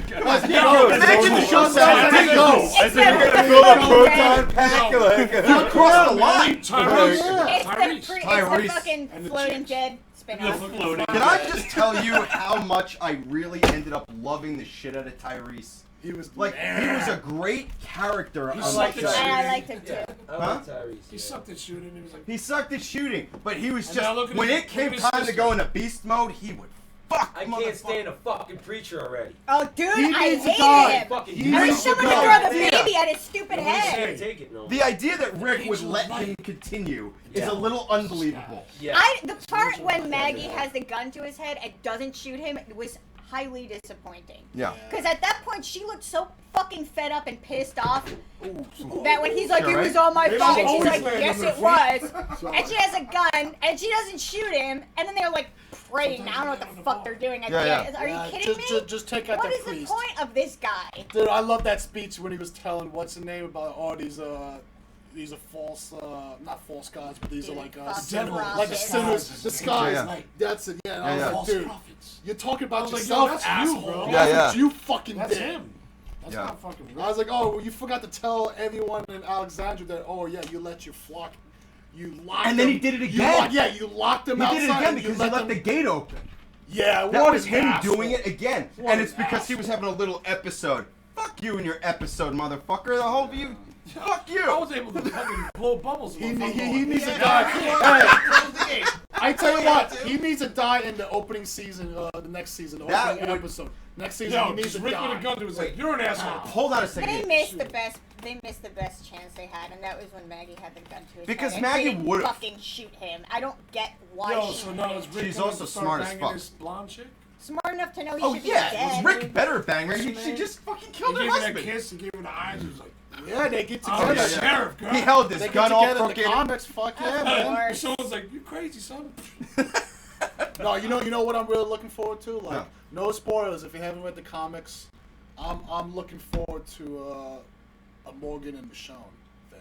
Imagine the show sounds like a ghost. It's You're the gonna fill a floating proton dead. pack like You crossed the line. Tyrese. It's the Tyrese. fucking floating dead spin-off. Floating. Can I just tell you how much I really ended up loving the shit out of Tyrese? He was Like, he was a great character. He on sucked the at show. I liked him too. I like Tyrese. He sucked at shooting. He was like, He sucked at shooting, but he was And now look just at when his- it came look at his time to sister. go into beast mode, he would fuck. I can't stand a fucking preacher already. Oh, dude, He I needs to hated die. him. Fucking He I needs wish to someone would go. throw the Yeah. baby at his stupid I head. can't take it no. The idea that Rick would Angel let Light. him continue is a little unbelievable. Yeah. The part when Maggie has the gun to his head and doesn't shoot him was highly disappointing. Yeah. Because at that point, she looked so fucking fed up and pissed off that when he's like, Sure, it right? was all my They fault, and she's always like, land yes, on their it was. And she has a gun, and she doesn't shoot him, and then they're like praying. I don't know what the fuck they're doing at Yeah, the yeah. end. Are Yeah, you kidding me? Just take out What that is the priest. point of this guy? Dude, I love that speech when he was telling what's the name about these are false, not false gods, but these are like False devil, prophets. like the sinners, the skies. Yeah, yeah. Like, that's it. Yeah, and I Yeah, was yeah. like, false dude, prophets. you're talking about I was like, yourself, yo, that's asshole. you, bro. Yeah, That's yeah. what you fucking That's did. him. That's Yeah. not fucking I was like, oh, well, you forgot to tell everyone in Alexandria that, oh yeah, you let your flock, you locked And then them. he did it You again. you locked them He outside. did it again and you because he left them, the gate open. Yeah, That what was an him asshole. doing it again. What And an it's because he was having a little episode. Fuck you and your episode, motherfucker. The whole of you. Fuck you. I was able to fucking blow bubbles. He in my phone. needs to Yeah. die. Hey, I tell you what, he needs to die in the opening season, the next season, the That opening would- episode. Next season, Yo, he needs just to Rick die. with a gun to his head. You're an asshole. Hold on a second. They missed the best. They missed the best chance they had, and that was when Maggie had the gun to his Because head. Maggie and she would've. didn't fucking shoot him. I don't get why Yo, she so now is Rick She's gonna also start smart as banging fuck. this blonde chick? smart enough to know he Oh should yeah, be it was dead. Rick better banger. She just fucking He killed her gave her that husband. kiss. He gave her the eyes. He was like, Yeah, they get "I'm together. the sheriff, girl." He held his They get gun all together in the crooked. comics. Fuck yeah, man. And someone's like, "You crazy, son?" No, you know what I'm really looking forward to. Like, Yeah. no spoilers if you haven't read the comics. I'm looking forward to a Morgan and Michonne thing.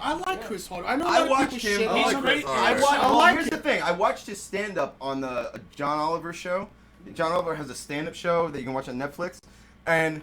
I like Chris Hardwick. I know a I lot of watched people him. shit on He's him. great. I He's- wa- I Well, like here's it. the thing. I watched his stand-up on the John Oliver show. John Oliver has a stand-up show that you can watch on Netflix, and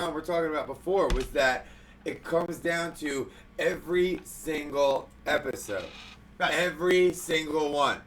John were talking about before was that it comes down to every single episode. Every single one.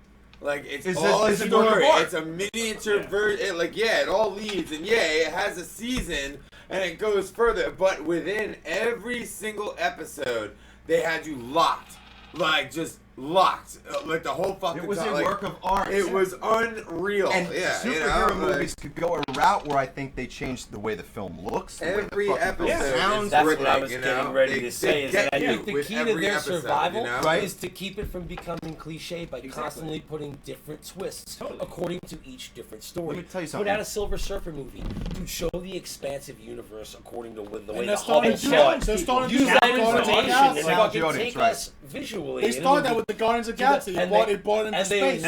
Like, it's all a story. It's a miniature version. Like, it all leads. And it has a season and it goes further. But within every single episode, they had you locked. Like, just locked. Like, the whole fucking It was time. a work of art. It was unreal. And superhero movies could go a route where I think they changed the way the film looks. Every episode sounds. That's what I was getting ready to say. Is that I think the key to their survival is to keep it from becoming cliche by constantly putting different twists according to each different story. Let me tell you something. Put out a Silver Surfer movie. Dude, show the expansive universe according to the way the they're starting Hobbit to shot. do- they're starting to Use do that that. information and Sound fucking audience, take right. us visually. They started that with the Guardians of the Galaxy. It brought it into and space.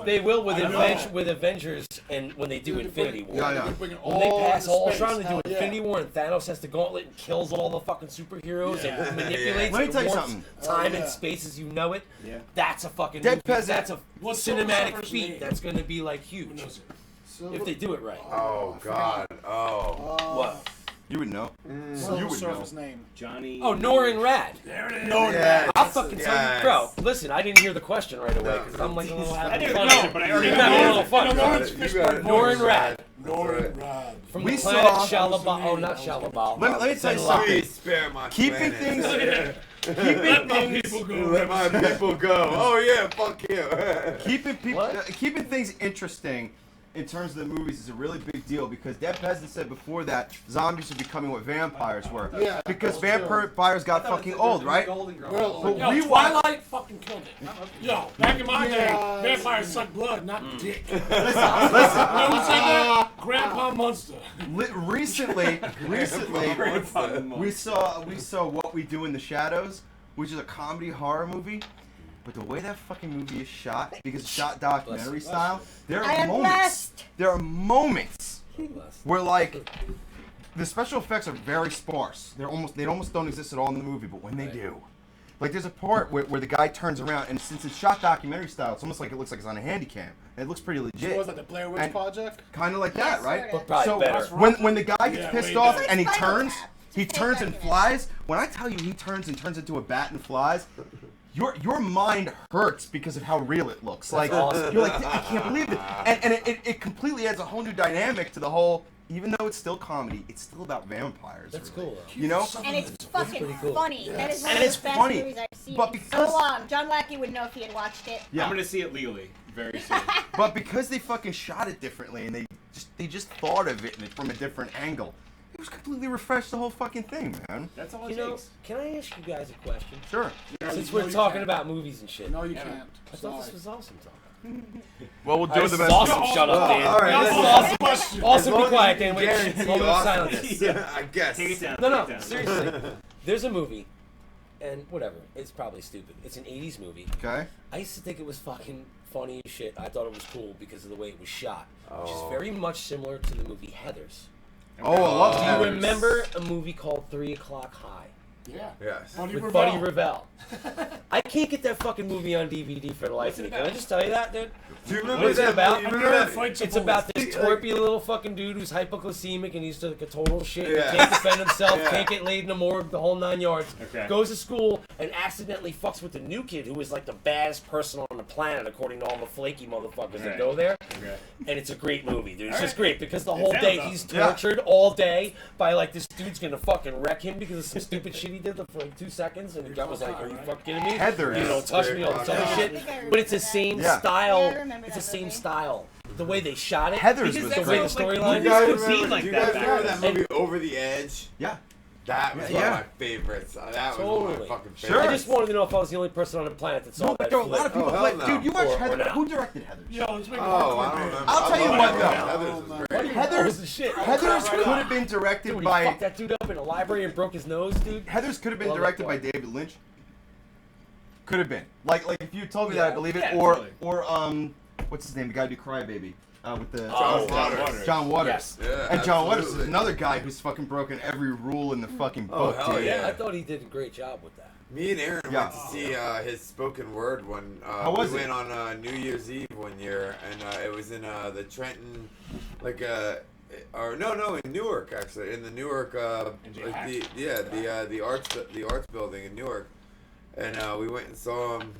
they will with Avengers and when they do Infinity War. When they pass Ultron, they do Infinity War and Thanos has the gauntlet and kills all the fucking superheroes and manipulates Let me and tell you warps something. time and space as you know it. That's a fucking Dead movie. Peasant. That's a What's cinematic Silver feat. Surfer's That's going to be like huge if they do it right. Oh, God. Oh. What? You would know. Silver Surfer's name. Johnny. Oh, Norrin Rad. There it is. I'll fucking tell you, bro. Listen, I didn't hear the question right away because I'm like a little I having didn't fun. know, but I already You're having a little fun. No, bro. Norrin's Fishburne Norrin voice. Rad. Norrin Rad. From We the planet saw- Shalabal. Oh, not Shalabal. Let me tell you Please something. spare my Keeping planet. things, Let my people go. Let my people go. Oh, yeah, fuck you. keeping things interesting in terms of the movies is a really big deal because Dead Peasant said before that zombies are becoming what vampires were. Yeah, Because that's true. vampires got fucking old, right? Well, Yo, Twilight fucking killed it. Yo, back in my day, vampires suck blood, not dick. You know who said that? Grandpa Munster. Recently, we saw What We Do in the Shadows, which is a comedy horror movie. But the way that fucking movie is shot, because it's shot documentary style, there are moments where like the special effects are very sparse. They almost don't exist at all in the movie, but when they do, like there's a part where the guy turns around, and since it's shot documentary style, it's almost like it looks like it's on a handy cam. And it looks pretty legit. So was that the Blair Witch Project? Kind of like that, right? But probably So better. when the guy gets pissed off and he turns and flies. When I tell you he turns into a bat and flies, your mind hurts because of how real it looks. Like awesome. you're like, I can't believe it, and it completely adds a whole new dynamic to the whole. Even though it's still comedy, it's still about vampires. That's really. cool, though. You know? And it's fucking funny. That is one And of it's the best funny, movies I've seen but in because- so long. John Lackey would know if he had watched it. Yeah. I'm gonna see it legally very soon. But because they fucking shot it differently and they just thought of it from a different angle, it was completely refreshed the whole fucking thing, man. That's all it You know, takes. can I ask you guys a question? Sure. Since we're talking about movies and shit. No, you can't. I thought this was awesome talk. Well, we'll do This the is best. awesome. Shut up, Dan. All right, This is listen. awesome. Also, be quiet, Dan. Wait, Guarantee moment of awesome. silence. I guess. Take it down. No, take it no, down. seriously. There's a movie, and whatever. It's probably stupid. It's an 80s movie. Okay. I used to think it was fucking funny as shit. I thought it was cool because of the way it was shot, which is very much similar to the movie Heathers. Oh, I love Do that. you remember a movie called 3 O'Clock High? Yeah. Yes. With Buddy Revell. I can't get that fucking movie on DVD for the life of me. Can I just tell you that, dude? Do you remember What's it that? about? You remember that? It's about this twerpy little fucking dude who's hypoglycemic and he's like a total shit. Yeah. He can't defend himself, Yeah. can't get laid in the morgue, the whole 9 yards. Okay. Goes to school and accidentally fucks with the new kid who is like the baddest person on the planet according to all the flaky motherfuckers that Right. go there. Okay. And it's a great movie, dude. It's All just right. great because the It whole sounds day awesome. he's Yeah. tortured all day by like this dude's gonna fucking wreck him because of some stupid shit he did for like 2 seconds and the guy was like, "Are you fucking kidding me? Heathers. You don't touch me, all this other I shit." think I remember But it's the that. same Yeah. style. Yeah, I remember It's the that same movie. style. The way they shot it. Heathers Because was the that's way great. the like- storyline. You guys It seemed remember, like do you that guys back remember then. that movie Over the Edge? Yeah. That was one Yeah. of my favorites. That was one of Totally. my fucking Sure. favorites. I just wanted to know if I was the only person on the planet that saw No, but that there are a lot flip. of people. Oh, hell like, no. dude, you watched Or Heather. not. Who directed Heather? Yo, let's make a Oh, I don't popcorn remember. band. I'll tell you I what, love though. Heathers was great. That was the shit. Heathers could have been directed Dude, he by fucked that dude up in a library and broke his nose, dude. Heathers could have been Love that directed by part. David Lynch. Could have been. Like if you told me that, I believe it. Yeah, or totally. or what's his name? The guy who did Cry Baby. With the Oh, Waters. John Waters. Yes. Yeah, And John Waters is absolutely. another guy who's fucking broken every rule in the fucking Oh, book, hell dude. yeah. I thought he did a great job with that. Me and Aaron Yeah. went to see his spoken word when How was we it? went on New Year's Eve one year, and it was in the Trenton, like Or no, in Newark actually, in the Newark, the arts building in Newark, and we went and saw him,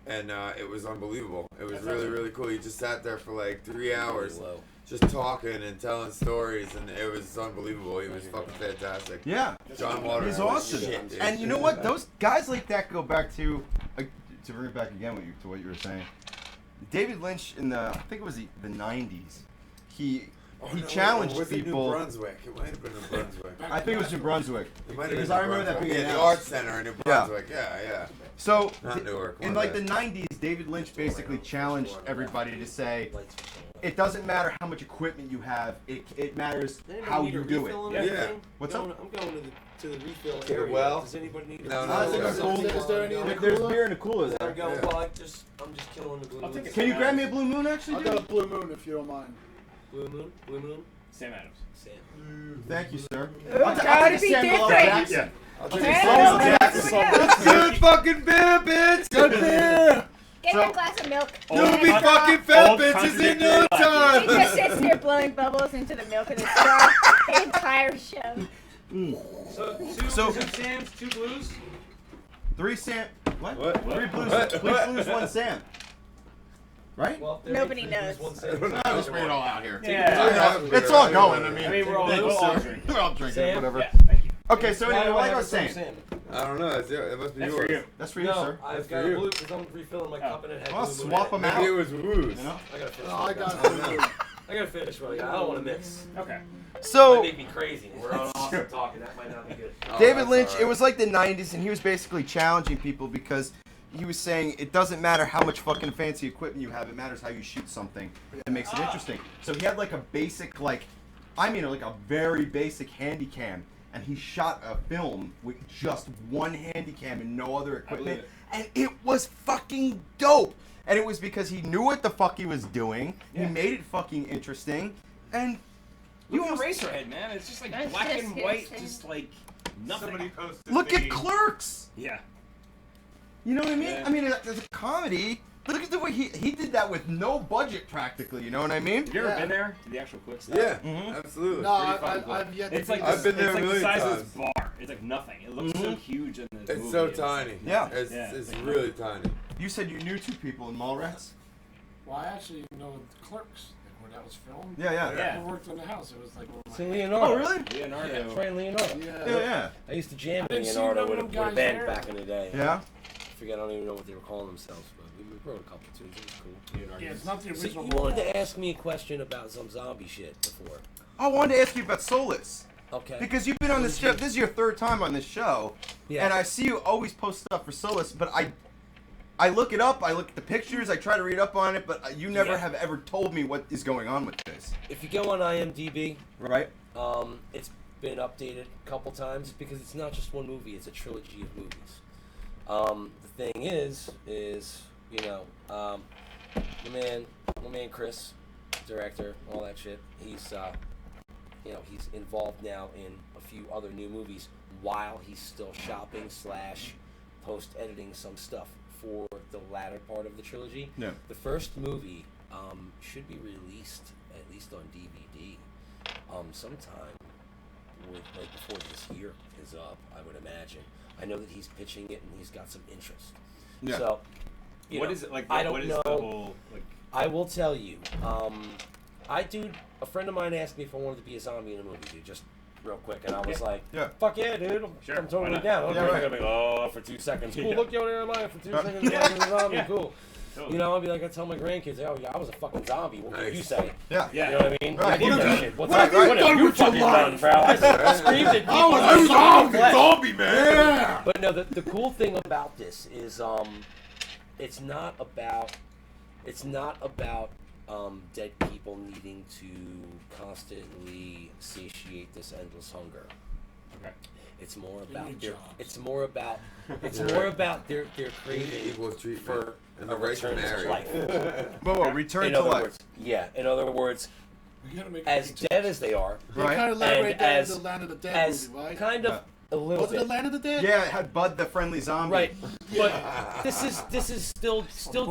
and it was unbelievable. It was really cool. He just sat there for like 3 hours, just talking and telling stories, and it was unbelievable. He was fucking fantastic. Yeah, John Waters. He's awesome. Shit, and you know what? Those guys like that go back to bring it back again to what you were saying. David Lynch in I think it was the 90s. He challenged people. New Brunswick. It might have been New Brunswick. I think it was New Brunswick. It might have been because I remember that being the Arts Center in New Brunswick. Yeah. So Not Newark. in like the 90s, David Lynch basically challenged everybody to say, it doesn't matter how much equipment you have. It matters how you do it. Yeah. What's up? I'm going to the refill Okay, area. well. Does anybody need No, Is there any in the There's cooler? beer in the cooler There there. we go. Well, I'm just killing the blue moon. Can you grab me a Blue Moon actually, I dude? got a Blue Moon if you don't mind. Blue moon. Sam Adams. Sam. Thank you, sir. Gotta be different. I'll take Hey, Samuel well, Jackson. That's good fucking beer, bitch. Good beer. Get her a glass of milk. You'll be fucking fat old bitches in no contradictory time. She just sits there blowing bubbles into the milk in the straw the entire show. So two Sams, 2 blues. 3 Sam. What? What? 3 blues. What? 3 blues, 1 Sam. Right? Well, Nobody knows. I'll just bring it all out here. Yeah. It's all going. I mean, we're all drinking. we're all drinking. Sam? Whatever. Yeah, thank you. Okay, so anyway, like I was Sam. saying. I don't know. That must be That's yours. for you. That's for you, No, sir. I've got a blue because I'm refilling my cup and it had Well, blue moon swap in them it. out. Maybe it was Woo's. You know? I gotta finish. No, I what got got. Blue Moon. I gotta finish what I got. I don't want to mix. Okay. Might So make me crazy. We're on awesome talking. That might not be good. David Lynch, it was like the 90s, and he was basically challenging people because he was saying it doesn't matter how much fucking fancy equipment you have, it matters how you shoot something that makes it interesting. So he had like a basic, like a very basic handy cam, and he shot a film with just one handy cam and no other equipment, and it was fucking dope. And it was because he knew what the fuck he was doing, he made it fucking interesting, and You want Eraserhead, man? It's just like That's black and white, disgusting. just like nothing. look at Clerks! Yeah. You know what I mean? Yeah. I mean, as a comedy, look at the way he did that with no budget practically. You know what I mean? Have you ever been there? To the actual quick stuff? Yeah, Mhm. absolutely. No, Pretty fucking cool. I've yet to It's like be I've been there it's a like the million size of times. this bar. It's like nothing. It looks so huge in the It's movie. so like- tiny. Yeah. It's really tiny. You said you knew 2 people in Mallrats. Well, I actually know Clerks, like where that was filmed. Yeah, yeah. Yeah. I worked in the house. It was like one of See my. Leonardo. Oh, really? Leonardo. That's right, Leonardo. Yeah. Yeah, yeah. I used to jam I didn't see Leonardo none with of a them guys band there. back in the day. Yeah. I forget, I don't even know what they were calling themselves, but we wrote a couple tunes. It was cool. Yeah, it's not the So original. you wanted to ask me a question about some zombie shit before. I wanted to ask you about Solus. Okay. Because you've been on this show. This is your 3rd time on this show. Yeah. And I see you always post stuff for Solus, but I look it up, I look at the pictures, I try to read up on it, but you never have ever told me what is going on with this. If you go on IMDb, Right? it's been updated a couple times because it's not just one movie; it's a trilogy of movies. The thing is you know, my man Chris, director, all that shit. He's he's involved now in a few other new movies while he's still shopping / post editing some stuff for the latter part of the trilogy. Yeah. The first movie should be released at least on DVD sometime before this year is up, I would imagine. I know that he's pitching it and he's got some interest. Yeah. So, What is it like? I don't what is know. the whole like? I will tell you. A friend of mine asked me if I wanted to be a zombie in a movie, dude, just real quick, and I was like, Yeah. "Fuck yeah, dude! Sure, I'm why totally not? down." I'm Yeah, not right. gonna be like, for 2 seconds. Cool, Yeah. look, yo, there am I for 2 seconds. Yeah. I'm a zombie. Yeah. Cool. Totally. You know, I'll be like, I tell my grandkids, "Oh yeah, I was a fucking zombie." What can Nice. you say? Yeah. Yeah. You know what I mean? Right. Give What me have that shit. What's right, up? right. What have you fucking done, bro? I screamed at people. I was a zombie, man. Yeah. But no, the cool thing about this is it's not about dead people needing to constantly satiate this endless hunger. Okay. It's more They about need their jobs. it's more about their craving Equal treatment for and a the right to return to marry. life. But return In to other life. words, yeah. In other words, We gotta make as it dead as they are, They Right. kind of elaborate and that in as the Land of the Dead as movie, right? kind of a little Was it bit. the Land of the Dead? Yeah, it had Bud the friendly zombie. Right, but this is still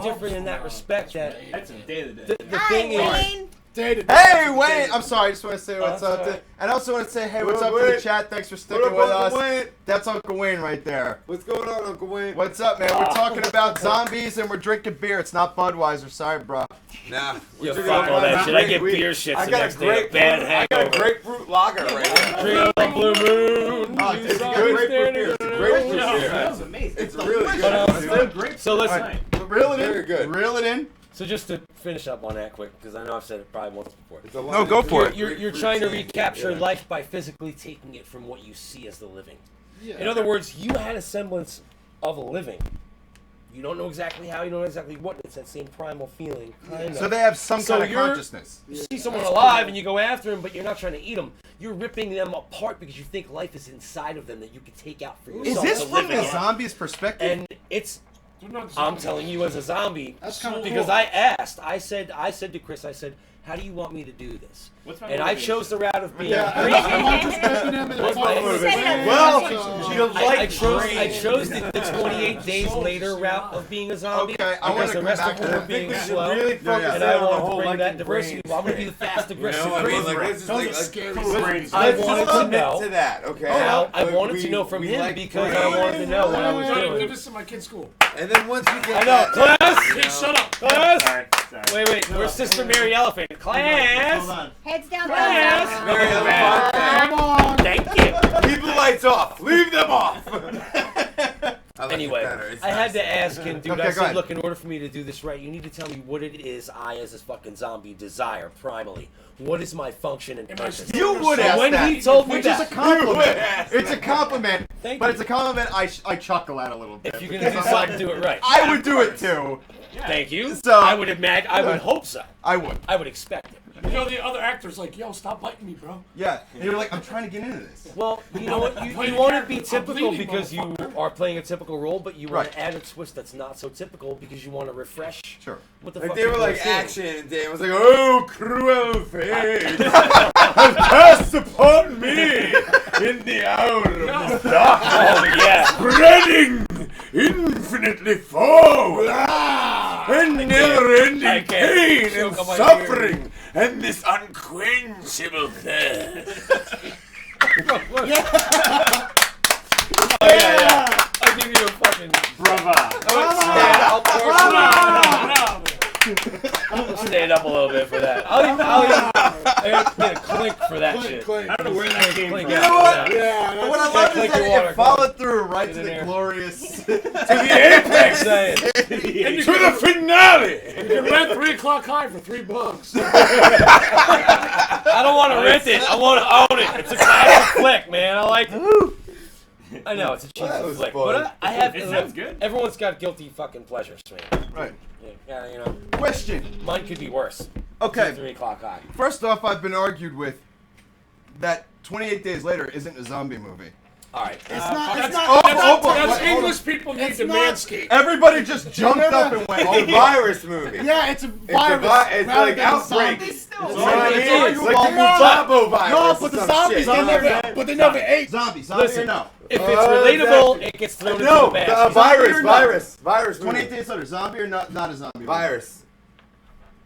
different in that respect. That That's a Day of the the Dead. the Hi, thing is, Wayne. Hey, Wayne! I'm sorry, I just want to say what's up. And I also want to say, hey, what's up to the chat? Thanks for sticking with us. Wayne? That's Uncle Wayne right there. What's going on, Uncle Wayne? What's up, man? We're talking about zombies and we're drinking beer. It's not Budweiser. Sorry, bro. Nah. Yeah, fuck all that shit. I get beer shit the next day. Bad hangover. I got a grapefruit lager right now. Drink on Blue Moon. Oh, it's grapefruit beer. It's grapefruit beer. That's amazing. It's really good. So listen. Reel it in. Very good. Reel it in. So just to finish up on that quick, because I know I've said it probably once before. No, go for it. You're trying to recapture life by physically taking it from what you see as the living. Yeah. In other words, you had a semblance of a living. You don't know exactly how, you don't know exactly what. It's that same primal feeling. Kind of. So they have some kind of consciousness. You see someone alive and you go after them, but you're not trying to eat them. You're ripping them apart because you think life is inside of them that you can take out for yourself. Is this to live from the again. zombie's perspective? And it's. I'm telling you as a zombie, That's kinda because cool. I asked. I said to Chris, I said, how do you want me to do this? And I chose the route of being greedy. I chose the 28 days later route of being a zombie. Okay, I want because to the come rest back of to them that. are being we should slow. really focus And in I on the want whole, to bring like, that the diversity. brain. Well, I'm going to be the fast aggressive. You know, I mean, like, brain. this is like scary. I wanted to commit know. to that, okay? Now, I But wanted to know from we him like because brain. I wanted to know what I was doing. This is my kid's school. And then once we get I know, class. Hey, shut up. Class. Sorry. Wait. Where's Sister Mary Elephant? Class. Heads down, Class. thumbs Mary down. Elephant. Come on. Thank you. Leave the lights off. Leave them off. I like Anyway, it better. It's I had nice. to ask him, dude. Okay, I go said, ahead. look, in order for me to do this right, you need to tell me what it is I, as this fucking zombie, desire primally. What is my function and purpose? You would ask when that, he told me which that, is a compliment. It's a compliment, Thank but you. it's a compliment I chuckle at a little bit. If you're gonna do something, do it right. I would do it too. Thank you. So- I would imagine. I would hope so. I would. I would expect it. You know, the other actor's like, yo, stop biting me, bro. Yeah. And you're like, I'm trying to get into this. Well, you know what? You Play the want to be character. I'm typical bleeding, because you motherfucker. are playing a typical role, but you want Right. to add a twist that's not so typical because you want to refresh. Sure. What the Like fuck they were people are like seeing. action, and Dan was like, "Oh, cruel fate has cast upon me in the hour of the dark, Oh yeah. spreading infinitely foul and never-ending I can't pain choke and on my suffering and this unquenchable thirst." Oh yeah. I'll give you a fucking Brava. I'll stand up a little bit for that. I'll get a clink for that shit. I don't know where that came from. You know what? Yeah, What I that's love is Clink that your water, it followed through right Get to in the there. glorious. To the apex, Saying. to the finale. You can rent 3 o'clock high for $3. I don't want to rent it. I want to own it. It's a classic flick, man. I like it. I know it's a cheesy That was flick, fun. but I have. It sounds good. Everyone's got guilty fucking pleasures, man. Right. Yeah, you know, Question. mine could be worse. Okay. 3 o'clock high. First off, I've been argued with that 28 Days Later isn't a zombie movie. All right. It's not. That's, It's not. that's English people need It's to not- manscape. Everybody just jumped up and went, It's a virus movie. Yeah, it's a It's, virus. it's rather like than outbreak. zombies. You know what I mean? It is. It's like the Mutabo virus. No, or but the some zombies, shit, they you know what never, I'm but they never ate. zombie or Listen, no? if it's relatable, exactly. it gets thrown into No, the the basket. virus, or no? virus movie. 28 Days Later, zombie or not a zombie movie? Virus.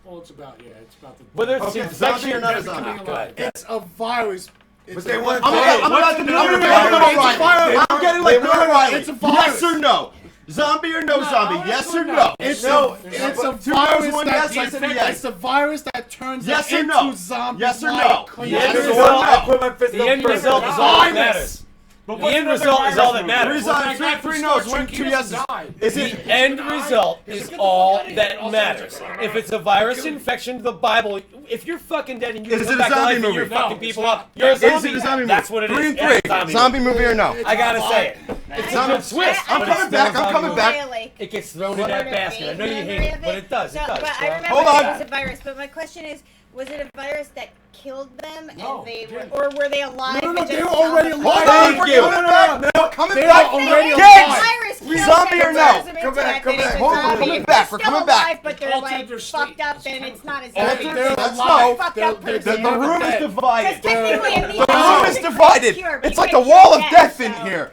Well, it's about the. Whether it's Okay, infection zombie or not a zombie? Go ahead. It's a virus. It's But they a want virus. I'm about to What's do the it. I'm getting like They Bill want- O'Reilly. it's a virus. Yes or no? Zombie or no zombie? Yes or no? It's No, a it's it's a two virus no's, one that yes, I said yes. It's a virus that turns Yes them or no? into zombies. Yes or no? The Yes end or result, no? I put my fist the up end first. result is all that matters. But The end result is all that matters. Three no's, 1, 2 yeses. Is The it? end result is all that matters. If it's a virus infection, the Bible. If you're fucking dead and you Is come it a back to zombie life and movie? you're No, fucking it's people not. up, you're a zombie. Is it a zombie movie? That's what it is. 3 and Yeah, 3. zombie Zombie movie or no? I gotta say it. It's a good twist. I'm but it's coming still back. a zombie I'm coming movie. back. Really? It gets thrown in that basket. I know you hate it, but it does. It No, does. but I John. remember Hold it on. was a virus. But my question is, was it a virus that killed them, No, and they it were, didn't. or were they alive? No, and they just were already zombified? alive. Thank you. No, Coming They back. are already If Kids! the virus killed Zombie them or and no? turns them Come into back, that, come then it's back. a Hold on, we're zombie. coming If back, they're we're still coming back. alive, but they're Altered like their state. fucked up, That's then correct. it's not a Altered zombie. their It's state. a fucked They're- up they're- person. The room is Because divided. technically, in the The room is opposite divided. cure, but It's you like a can't wall cure of death in so- here.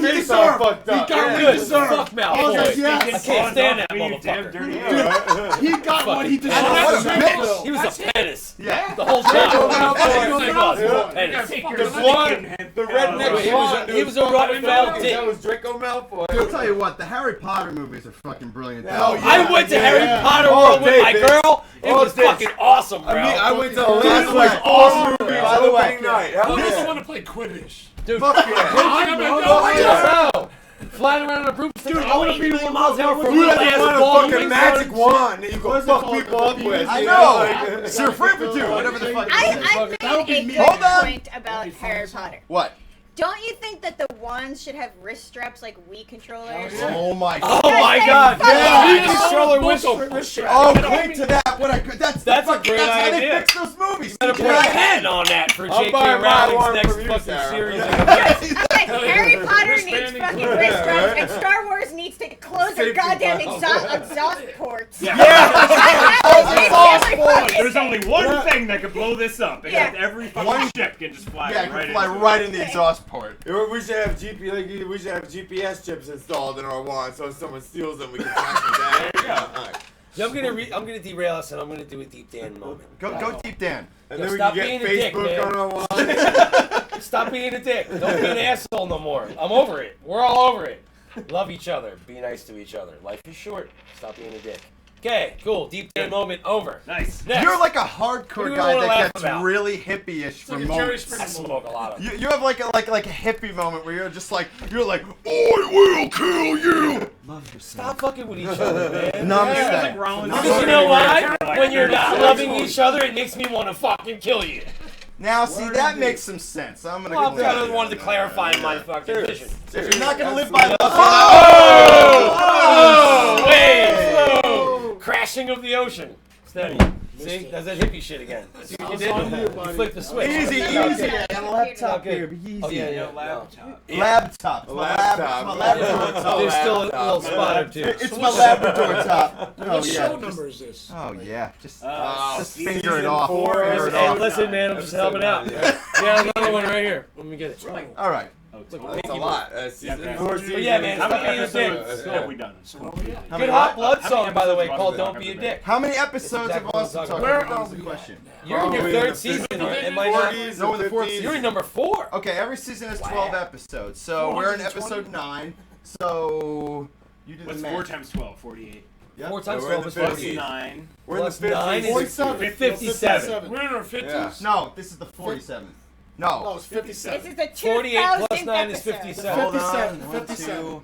he face deserved. all fucked up. He got Yeah. what he Good. deserved. Fuck Malfoy. I was like, yes. I can't stand that motherfucker. He got what he deserved. What a bitch. He was a penis. Yeah. The whole time. Draco Malfoy. He was a penis. The blonde, the redneck blonde. He was a rotten foul dick. That was Draco Malfoy. I'll tell you what, the Harry Potter movies are fucking brilliant. I went to Harry Potter World with my girl. It was fucking awesome, bro. I went to the last like awesome movie By the way, night. Who doesn't want to play Quidditch? Dude, Fuck yeah. I don't know. Flying around on a broomstick. Dude, I want to be 1 miles an hour for a Who little doesn't ass want a ball. fucking magic wand that you can fuck people up with? I you know. Sir Frippertoo, whatever the fuck. I think a Hold good on. point about Harry Potter. What? Don't you think that the wands should have wrist straps like Wii controllers? Oh my god. Oh my god. Yeah. Wii controller wrist strap. Oh, clink to that. What I could. That's a great That's how they idea. fix those movies. Better put a pen on that for I'll J.K. buy my Rowling's one next from you, fucking Sarah. series. Harry Potter needs Wristbanding. fucking wrist straps, and Star Wars needs to close their Safety goddamn belts. exhaust ports. There's only one thing that could blow this up, because Yeah. every fucking ship can just fly Yeah, it right can fly into it. right in the exhaust port. We should have we should have GPS chips installed in our wand, so if someone steals them, we can track them down. There you go. Right. Yeah, I'm gonna derail us, and I'm gonna do a deep Dan moment. Go deep, Dan. And Yo, then we stop can being get a dick, Facebook man. on our wand. Stop being a dick. Don't be an asshole no more. I'm over it. We're all over it. Love each other. Be nice to each other. Life is short. Stop being a dick. Okay, cool. Deep Dan moment over. Nice. Next. You're like a What do hardcore we guy wanna that laugh gets about? really hippie-ish for like a Jerry moments. Springer I smoke a lot of. You have like a hippie moment where you're just like I will kill you. Stop fucking with each other, man. Namaste. Because you know why? When you're not loving each other, it makes me want to fucking kill you. Now see that makes some sense. I'm gonna. Well, go I just wanted to clarify my fucking vision. You're not gonna live by the. Oh! Wait! Whoa! Crashing of the ocean. Steady. See? That's that hippie shit again. See what you did? You flipped the switch. Easy. Okay. I got a laptop Okay. here. Be easy. Oh, yeah. Laptop. It's my Labrador top. There's still a little spot or two. It's my Labrador top. Oh What yeah. show number is this? Oh yeah. Just season finger it off. 4. Finger it Hey, off. listen, man, I'm just helping out. Yeah, another one right here. Let me get it. All right. That's a lot. Season 4. But yeah, man, How stop many being a episodes dick. have we done? Good hot blood How song, many by the way, episodes called have "Don't we Be a done? Dick." How many episodes exactly of what I'm Austin talking Talk? Where That are was the we question. You're in your Probably third the season, 50s, am I not? 40s, No, in the fourth 50s. You're in number 4. Okay, every season has 12 episodes, so we're in episode 9. So you did the What's math. 4 times 12? 48. Yeah. 4 times we're in 12 is the Plus 50s. 9. We're in the Plus 9 50s. is 47. 57. We're in our 50s. Yeah. No, this is the 47th. No, No. it's 57. This is the 48 plus 2000th 9 is episode. 57. Hold on. 57, 1, 57. 2,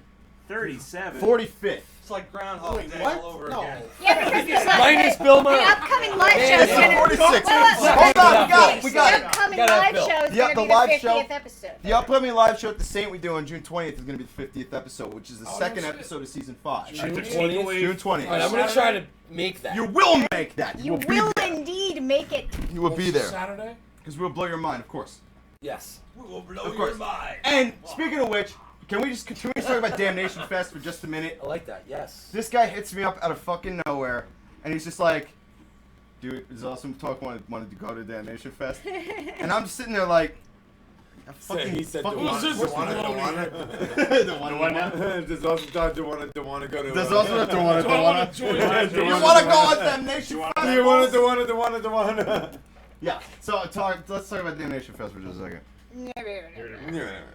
37. 45th. It's like Groundhog Day What? all over No. again. Yeah, because Minus Bill the Murray. upcoming live show is Man, going to 46. Hold Hold on, we got it. We got The it. upcoming Got it, live Bill. show is Yeah, going to the be the live 50th show- episode. The upcoming live show at the Saint we do on June 20th is going to be the 50th episode, which is the Oh, second no shit. episode of season 5. June Take 20th. away- June 20th. All right, I'm going to try to make that. You will make that. You will be will there. indeed make it. You will be there. Saturday? Because we'll blow your mind, of course. Yes. We will blow Of course. your mind. And speaking of which, can we just talk about Damnation Fest for just a minute? I like that, yes. This guy hits me up out of fucking nowhere, and he's just like, "Dude, it's awesome talk. Wanted to go to Damnation Fest," and I'm just sitting there like, He said, fucking- "Don't Who's this? wanna Don't wanna Does also talk to wanna go to. There's also a don't wanna. Do I want to join that? You wanna go on Damnation Fest? Do you wanna? Yeah. So let's talk about Damnation Fest for just a second.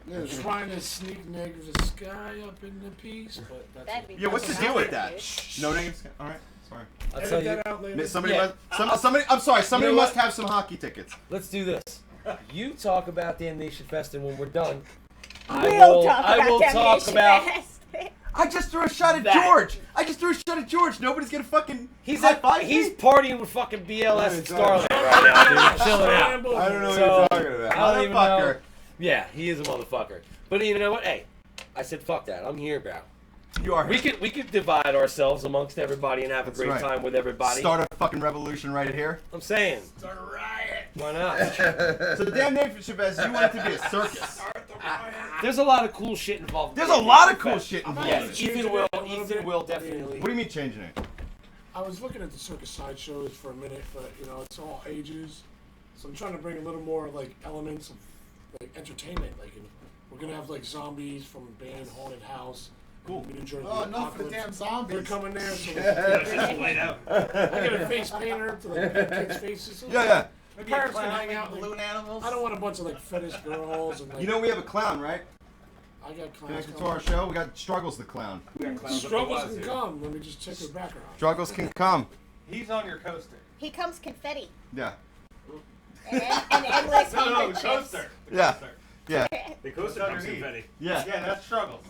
They're trying to sneak niggas Sky up in the piece, but that's That'd be Yeah, what's the fucking deal with awesome, that? dude. Shh. No names. All right. Sorry. I'll Edit tell you. that out later. Somebody Yeah. must. Somebody. I'm sorry. Somebody You know must what? have some hockey tickets. Let's do this. You talk about Damnation Fest, and when we're done, We'll talk I about will talk Damnation about. Fest. I just threw a shot at That. George. Nobody's gonna fucking. He's high-five he's me? partying with fucking BLS and Starlight right now, dude. Chilling out. I don't know what So, you're talking about. I don't even know. Motherfucker. Yeah, he is a motherfucker. But you know what? Hey, I said fuck that. I'm here, bro. You are. We could divide ourselves amongst everybody and have a That's great right. time with everybody. Start a fucking revolution right here. I'm saying. Start a riot. Why not? So the Damnation Fest, you want it to be a circus. There's a lot of cool shit involved. There's a lot of cool shit involved. Yes, Change Ethan it will. a little Ethan bit. will definitely. What do you mean changing it? I was looking at the circus sideshows for a minute, but it's all ages. So I'm trying to bring a little more like elements of like entertainment. Like we're gonna have like zombies from band Haunted House. Cool. New Jersey Oh, enough for the Apocalypse. damn zombies. They're coming there, so Laid out. I get a face painter to like paint kids' faces. So Yeah. My parents can hang out. Balloon animals. I don't want a bunch of like fetish girls and like. You know we have a clown, right? I got clowns. Connected to our show, we got Struggles the clown. We got clowns up the Struggles wazoo. can come. Let me just check their background. Struggles can come. He's on your coaster. He comes confetti. Yeah. And endless No, the handkerchiefs. coaster. The Yeah. coaster. Yeah. The coaster comes confetti. Yeah. Yeah, that's struggles.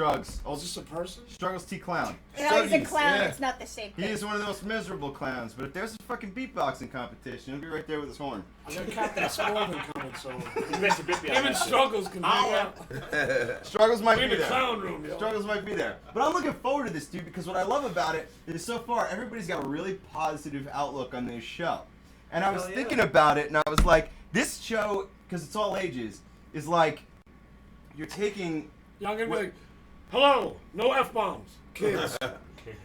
Strugs. Oh, is this a person? Struggles T Clown. No, he's a Stuggies, clown. yeah. It's not the same He thing. is one of the most miserable clowns, but if there's a fucking beatboxing competition, he'll be right there with his horn. I got Captain Spaulding coming, so missed a bit behind even that. Struggles can hang out. Struggles might We're in be the there. clown room, yo. Struggles might be there. But I'm looking forward to this, dude, because what I love about it is so far everybody's got a really positive outlook on this show. And I was Hell yeah. thinking about it, and I was like, this show, because it's all ages, is like you're taking. Yeah, I'm gonna be like, hello, no F-bombs, kids.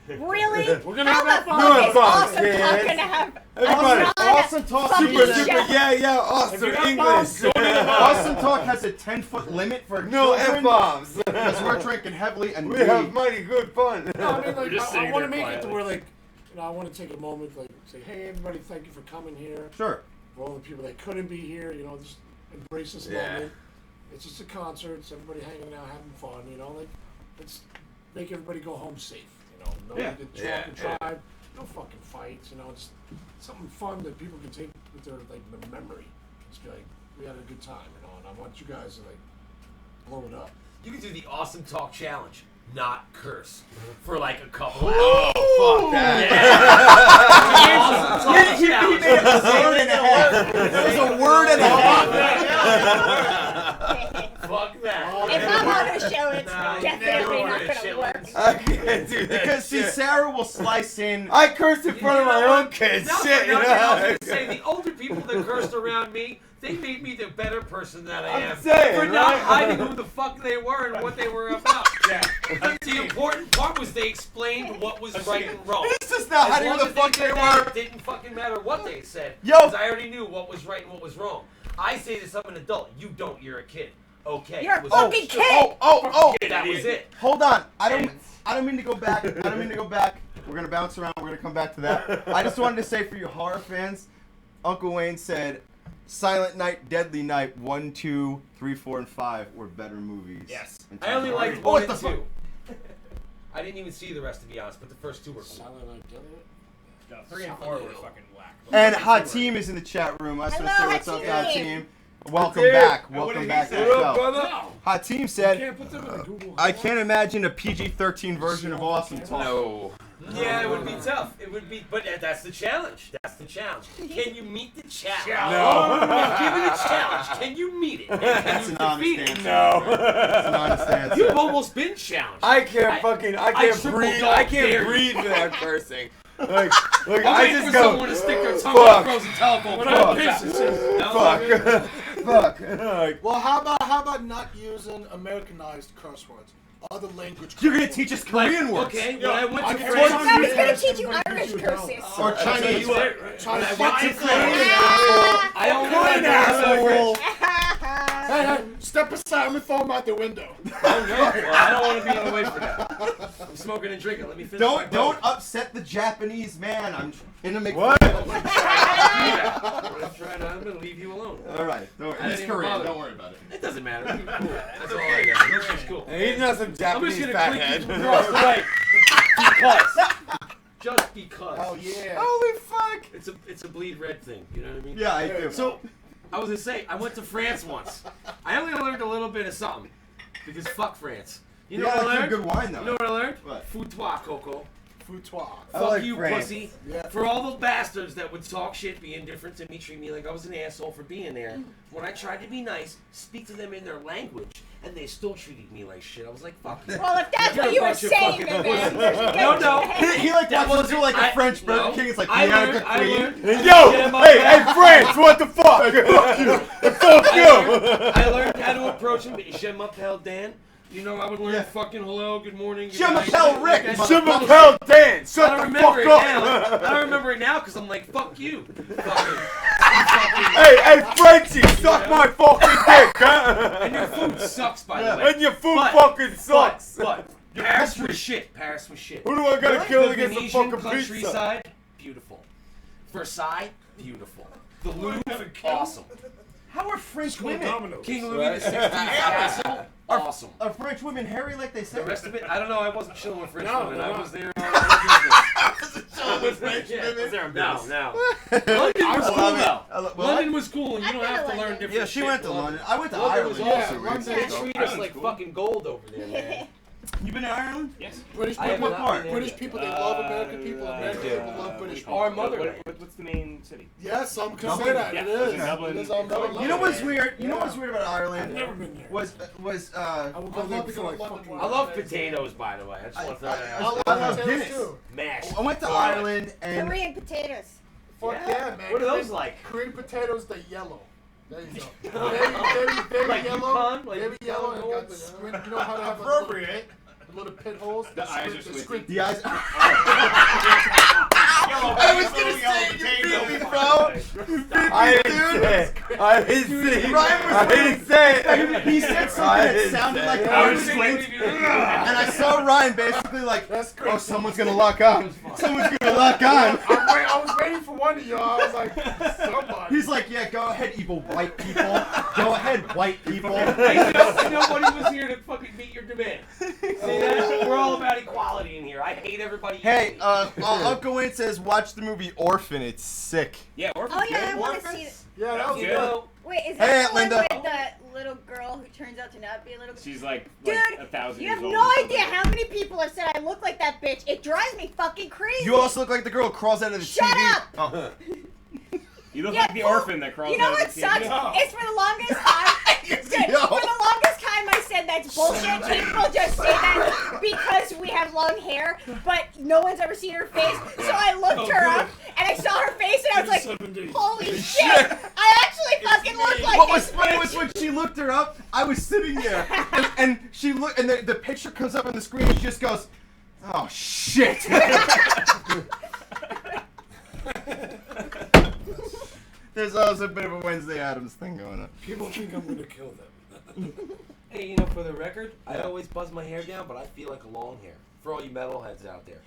Really? We're gonna How have the F-bombs. fuck is No Awesome F-bombs, Talk kids. gonna have Everybody, Awesome Talk. Super, Fucking super, shit. yeah, awesome If you got English. bombs, don't even Awesome Talk has a 10-foot limit for No children F-bombs. because we're drinking heavily and We weed. have mighty good fun. No, I mean, like, just I sitting want to there make it to quietly. where, like, you know, I want to take a moment, like, say, hey, everybody, thank you for coming here. Sure. For all the people that couldn't be here, you know, just embrace this Yeah. moment. It's just a concert, it's everybody hanging out, having fun, you know, like, let's make everybody go home safe, you know. No Yeah. need to Yeah, talk and drive, no fucking fights, you know, just something fun that people can take with their, like, memory. Just be like, we had a good time, you know, and I want you guys to, like, blow it up. You can do the Awesome Talk Challenge, not curse, for like a couple hours. Oh, fuck that. Awesome Talk Challenge. There's a word and a half. Fuck that. If I'm on a show, it's Nah, you definitely never not wanna gonna shit work. I can't do that. Because see, shit. Sarah will slice in. I curse in front of my own kids. No, Shit, you no, know. I was gonna say the older people that cursed around me, they made me the better person that I am. saying, for not right? hiding who the fuck they were and what they were about. Yeah. The important part was they explained what was right and wrong. This is not As hiding long who the as fuck did they that, were. It didn't fucking matter what they said. Yo. Because I already knew what was right and what was wrong. I say this, I'm an adult. You don't. You're a kid. Okay. You're a it was fucking kid. Oh! That was it. Hold on. I don't mean to go back. We're gonna bounce around. We're gonna come back to that. I just wanted to say for you horror fans, Uncle Wayne said, "Silent Night, Deadly Night 1, 2, 3, 4, and 5 were better movies." Yes. in I terms only of liked horror. 1 What and the 2. I didn't even see the rest, to be honest, but the first 2 were cool. Silent Night, Deadly? No, 3 and 4 were fucking whack. And Hatim is in the chat room. I just want to say Hello, what's up, Hatim. Hatim. Welcome Hatim. back. And what Welcome did he back to say? the What up, show. brother? No. Hatim You said, can't put them in the Google. I can't imagine a PG-13 version of Awesome Talk. No. Yeah, it would be tough. It would be, but that's the challenge. That's the challenge. Can you meet the challenge? No. Given a challenge, can you meet it? And can That's you an honest defeat it? answer. No. That's an honest answer. You've almost been challenged. I can't I can't triple breathe. dog I dare can't you. breathe without cursing. Like I'm I waiting just for go. someone to stick their tongue fuck. in a frozen telephone. When pole. I piss, it says, Fuck. Fuck. Like, Well, how about not using Americanized curse words? Other language. You're gonna curse teach words. us Korean words. Okay, when I went to every France, time I you was gonna ask, teach you everybody Irish gives you a curses. help. Or Chinese. When I went to France, I only Korean asshole. I Hey, hey, step aside. I'm gonna throw him out the window. don't want to be in the way for that. I'm smoking and drinking. Let me finish. my Don't boat. upset the Japanese man. I'm trying to make What? I'm gonna leave you alone. All right. Don't worry. I He's didn't even Korean. bother. Don't worry about it. It doesn't matter. Cool. That's all I got. It's just cool. he's not some I'm Japanese just gonna click fathead. you across the way because, just because. Oh yeah. Holy fuck. It's a bleed red thing. You know what I mean? Yeah, I do. So, I was gonna say I went to France once. I only learned a little bit of something because fuck France. You know yeah, what I that's a learned? good wine though. You know what I learned? What? Foutoir, Coco. Foutoir. I Fuck like you, France. pussy. Yeah. For all those bastards that would talk shit, be indifferent to me, treat me like I was an asshole for being there. When I tried to be nice, speak to them in their language, and they still treated me like shit. I was like, fuck you. Well, if that's You're what a you were bunch of saying, fucking then pussies. there's a No, good no. chance. He like That wants to do like a I- French Burger no. King. It's like I Bianca learned- I Queen. learned- Yo, Get him up hey, back. hey, France, what the fuck? Fuck you. Fuck you. I learned how to approach him. Je m'appelle Dan. You know, I would learn fucking hello, good morning. good Je night, m'appelle like Rick. that. Je m'appelle Dan. I Shut don't the remember fuck it now. up. I don't remember it now because I'm like, fuck you. Fucking, Hey, Frenchie, suck my fucking dick, huh? and your food sucks, by the way. And your food But- fucking sucks. But Paris was shit. Paris was shit. Who do I gotta kill The against the Venetian fucking pizza? countryside, beautiful. Versailles, beautiful. The Louvre, awesome. How are French women? Dominoes. King Louis XVI's castle, awesome. Are French women hairy like they The say? rest of it, I don't know. I wasn't chilling with French No, women. no, I no. was there on business. with French women? No, no. London was cool though. What? London was cool, and you I've don't been have to to learn London. different Yeah, she shit. went to London. I went to London Ireland. was also awesome. recently, They so- treat us like fucking gold over there, man. You been to Ireland? Yes. British I have people, not been British there people, they love American people. American people love British people. Our motherland. What's the main city? Yeah, some can Dublin? say that. Yeah. It is. Dublin. It is all Dublin. You know what's weird? You know what's weird about I've Ireland? never been there. Was I would go there because I fucking. I love potatoes, by the way. I just want to throw that out. I love Guinness. Mashed. I went to Ireland and Korean potatoes. Fuck yeah, man. What are those like? Korean potatoes, they're yellow. There you go. Very Like yellow. pecan? Like Very yellow. And got the squint. You know how to have appropriate. The little pit holes. The eyes are squint. the eyes. I was gonna say you beat me, bro. I didn't say it. He said something that sounded like I was squint, and I saw Ryan basically like, oh, someone's gonna lock on. Someone's gonna lock on. I was waiting for one of y'all. I was like, somebody. He's like, yeah, go ahead, evil white people. Go ahead, white people. Nobody was here to fucking meet your demand. See that? We're all about equality in here. I hate everybody. Hey, Uncle Wayne says watch the movie Orphan. It's sick. Yeah, Orphan. Oh yeah, I want to see it. Yeah, that was You good. know, Wait, is Hey, that the one Linda. with the little girl who turns out to not be a little girl? She's like Dude, 1,000 you years have old. no or something. idea how many people have said I look like that bitch. It drives me fucking crazy. You also look like the girl who crawls out of the Shut TV. up! Oh. You look Yeah, like the orphan that crawls You know out what of the sucks? TV. It's for the longest time. Dude, yo. for the longest time I said that's bullshit. People just say that because we have long hair, but no one's ever seen her face. So I looked her up and I saw her face and I was like, holy shit! I actually fucking look like What this was funny bitch. was when she looked her up, I was sitting there, and she looked, and the picture comes up on the screen, and she just goes, "Oh shit!" There's also a bit of a Wednesday Addams thing going on. People think I'm gonna kill them. hey, you know, for the record, I always buzz my hair down, but I feel like long hair. For all you metalheads out there.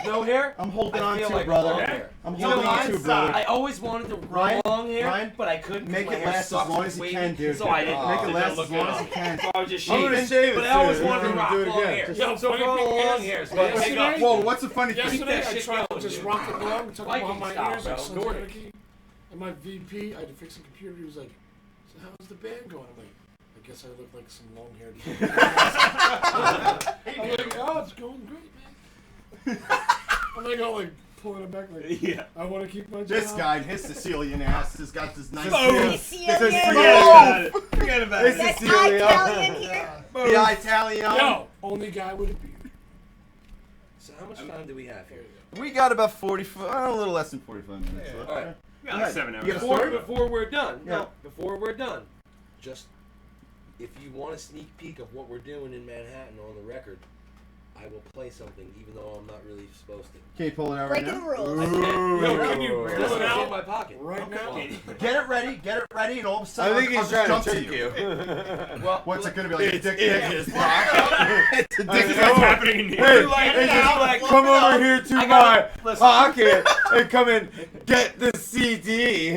No hair? I'm holding I on feel to like it, brother. long hair. I'm You know holding on why? to it, brother. I always wanted to grow long hair, but I couldn't. 'cause Make my it hair last as sucks long and as you wavy, can, dude. So I didn't. Make it It last look as long good. as you can. So I was just I'm shaving. gonna shave it But I always soon. wanted to I'm rock gonna do it long again. hair. Yo, So funny for all the thing long is, hairs, yesterday- man. Whoa, what's the funny thing? Yesterday that I shit tried to going, just dude. rock it long, took Viking off my style, ears, like bro. Sons Nordic. Anarchy. And my VP, I had to fix the computer. He was like, "So how's the band going?" I'm like, "I guess I look like some long-haired." I'm like, "Oh, it's going great, man." I'm like, pulling it back, like, Yeah. I want to keep my job. This guy, his Sicilian ass, has got this nice. Sicilian. Forget about it. That's Italian here. The Italian. Yo, only guy with a beard. So how much time do we have here? We got about 45, a little less than 45 minutes left. All right. Yeah, like 7 hours. Before we're done. Yeah. No, before we're done. Just if you want a sneak peek of what we're doing in Manhattan on the record, I will play something, even though I'm not really supposed to. Can you pull it out right Breaking now? the rules. Yo, can you pull pull it it out? in my pocket Right now? Get it ready, and all of a sudden I think I'll he's just trying jump to to trick you. you. Well, What's it gonna be like? A dick in pic? his pocket. It's a This dick is what's pic. happening in here. Hey, like, and now, just like, come over here to I my gotta- listen. pocket and come and get the CD.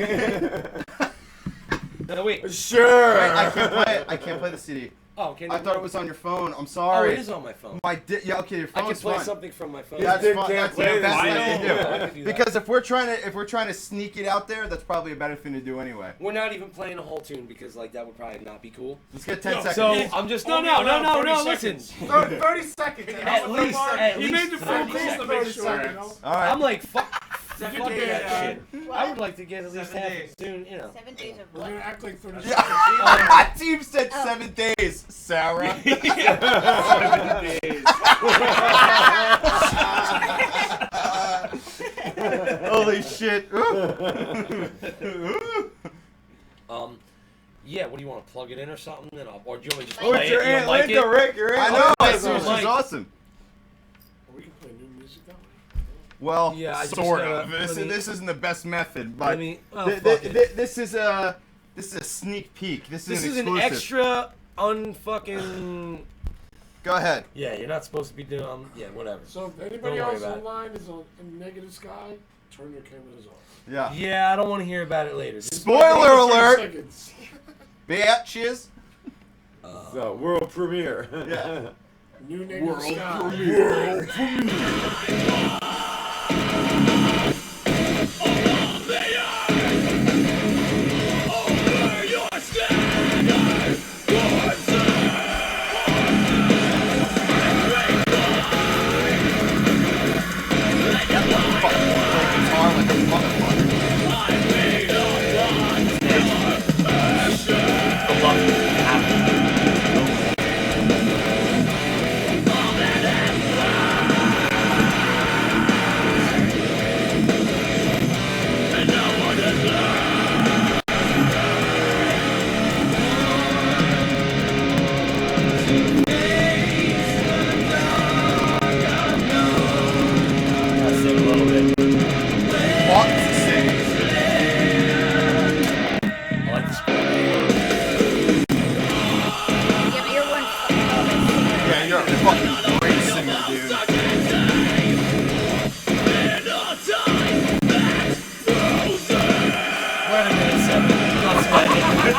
No, wait. Sure. Wait, I can't play it. I can't play the CD. Oh, can I thought it was on your phone. I'm Oh, sorry. it is on my phone. Yeah, okay, your I can phone's play fine. something from my phone. That's Dick fine. can't That's the play best this. thing I to know. do. I can do that. Because if we're trying to sneak it out there, that's probably a better thing to do anyway. We're not even playing a whole tune because like that would probably not be cool. Let's get 10 No, seconds. So I'm just no. Listen, 30 seconds. At least You made the phone 30 calls to make seconds. sure. All right. I'm like fuck Fuck that shit. What? I would like to get at least 7 half days. soon, you know. 7 days of We're what? gonna act like 30 seconds. Yeah. Team said 7 days, Sarah. 7 days. Holy shit. Yeah. What do you want to plug it in or something? And or do you want me to just Oh, play it's it? your You don't Aunt like Linda, it? Rick. Your I Aunt know. Linda's She's on. awesome. We can play new music that way. Well, Yeah, I just sort gotta- of. This, let me- this isn't the best method, but Let me. Oh, th- fuck th- it. th- this is a sneak peek. This This is is an an exclusive. extra unfucking. Go ahead. Yeah, you're not supposed to be doing. Yeah, whatever. So if anybody Don't worry else about it. online is in negative sky, turn your cameras off. Yeah. Yeah, I don't want to hear about it later. Spoiler alert, Seconds. bitches. So, world premiere. Yeah. New negative sky.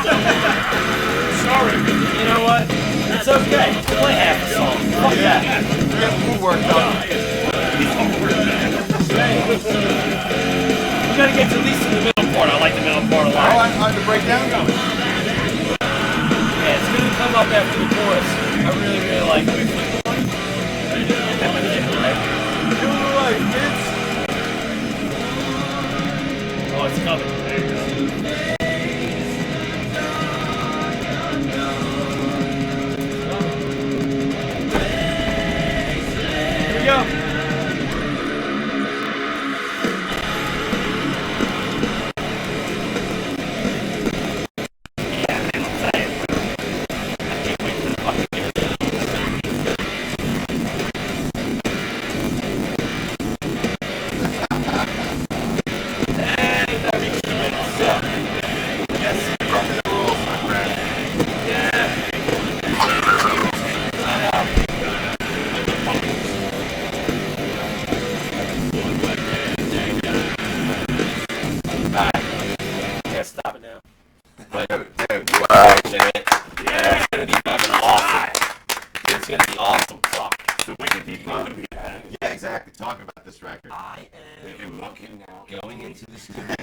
Sorry. You know what? It's okay. Play half the song. Fuck that. Get mood worked on. We gotta get to at least in the middle part. I like the middle part a lot. On the breakdown? Yeah, it's gonna come up after the chorus. I really, really like it. Oh, it's coming. There you go. Here we go. Yeah, stop it now. Yeah, it's gonna be fucking awesome. It's gonna be awesome. Fuck. The wicked people are gonna be at it. Yeah, exactly. Talk about this record. I am going into the studio.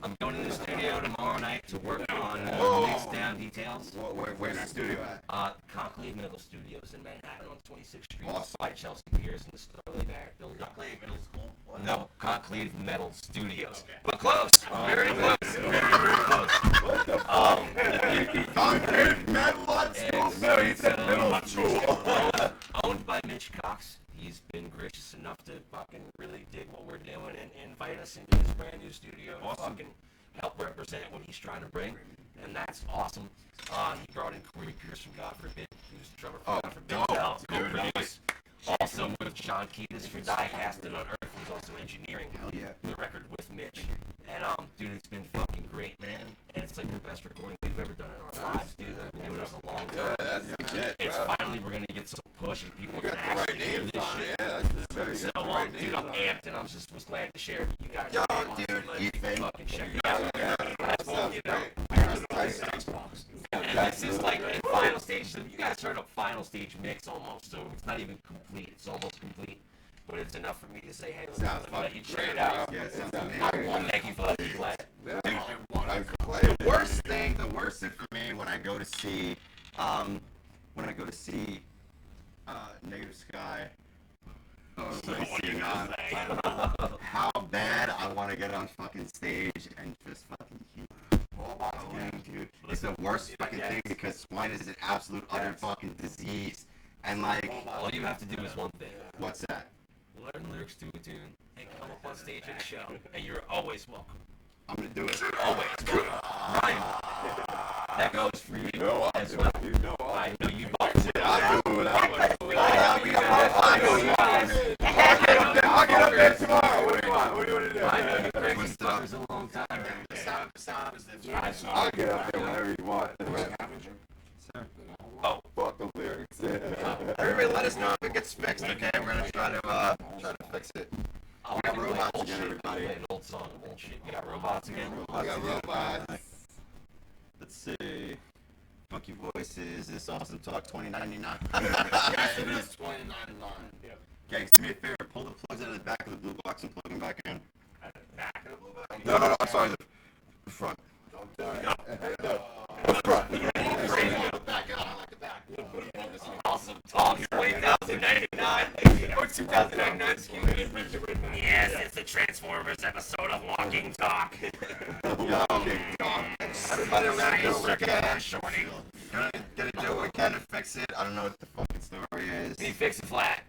I'm going to the studio tomorrow night to work on mixed down details. Where's the studio at? Conclave Middle Studios in Manhattan on 26th Street. Awesome. By Chelsea Piers and the Starley Barrett building. Conclave Middle School? No, Conclave Metal Studios. But close. Very close. Very, very close. Conclave Metal School. No, he said Middle School. Owned by Mitch Cox. He's been gracious enough to fucking really dig what we're doing and invite us into his brand new studio. Awesome. Fucking help represent what he's trying to bring, and that's awesome. He brought in Corey Pierce from God Forbid, who's the drummer for God Forbid. Co-produced. Also with John Kiedis for Diecast and on Earth, who's also engineering the record with Mitch. And dude, it's been fucking great, man. And it's like the best recording we've ever done in our lives, dude. I've been doing this a long time. It's finally we're gonna get some push and people are gonna actually hear this shit. So dude, I'm amped and I'm just was glad to share it with you guys. Yo, dude, Ethan. Fucking check it out. This is like in final stages. You guys heard a final stage mix almost, so it's not even complete. It's almost complete. But it's enough for me to say, hey, let you check it out. Yeah, sounds amazing. Thank you for letting me play. The worst thing for me when I go to see, Negative Sky, how bad I want to get on fucking stage and just fucking keep dude. It's the worst fucking thing because swine is an absolute utter fucking disease. And like, all you have to do is one thing. What's that? Learn lyrics to a tune and come up on stage at a show, and you're always welcome. I'm gonna do it. Always. Ryan, that goes for you as well. I know you bought it. I'll get up there tomorrow. What do you want? What do you want to do? I know you've been these fuckers a long time. I'll get up there whenever you want. Oh, fuck the lyrics. Everybody, let us know if it gets fixed. Okay, we're gonna try to fix it. We got robots again, everybody. An old song, old shit. You got robots again. I got robots. Let's see. Funky Voices. This awesome talk. $20.99. Yes, it is $20.99. Okay, do me a favor. Pull the plugs out of the back of the blue box and plug them back in. At the back of the blue box? No. I'm sorry. The front. Don't do it. The front. Awesome talk. $20.99. Or $2,099. Excuse me. Yes, it's the Transformers episode of Walking Talk. Walking Talk. Everybody around here, we're gonna do what we can to fix it. I don't know what the fucking story is. Can you fix it flat?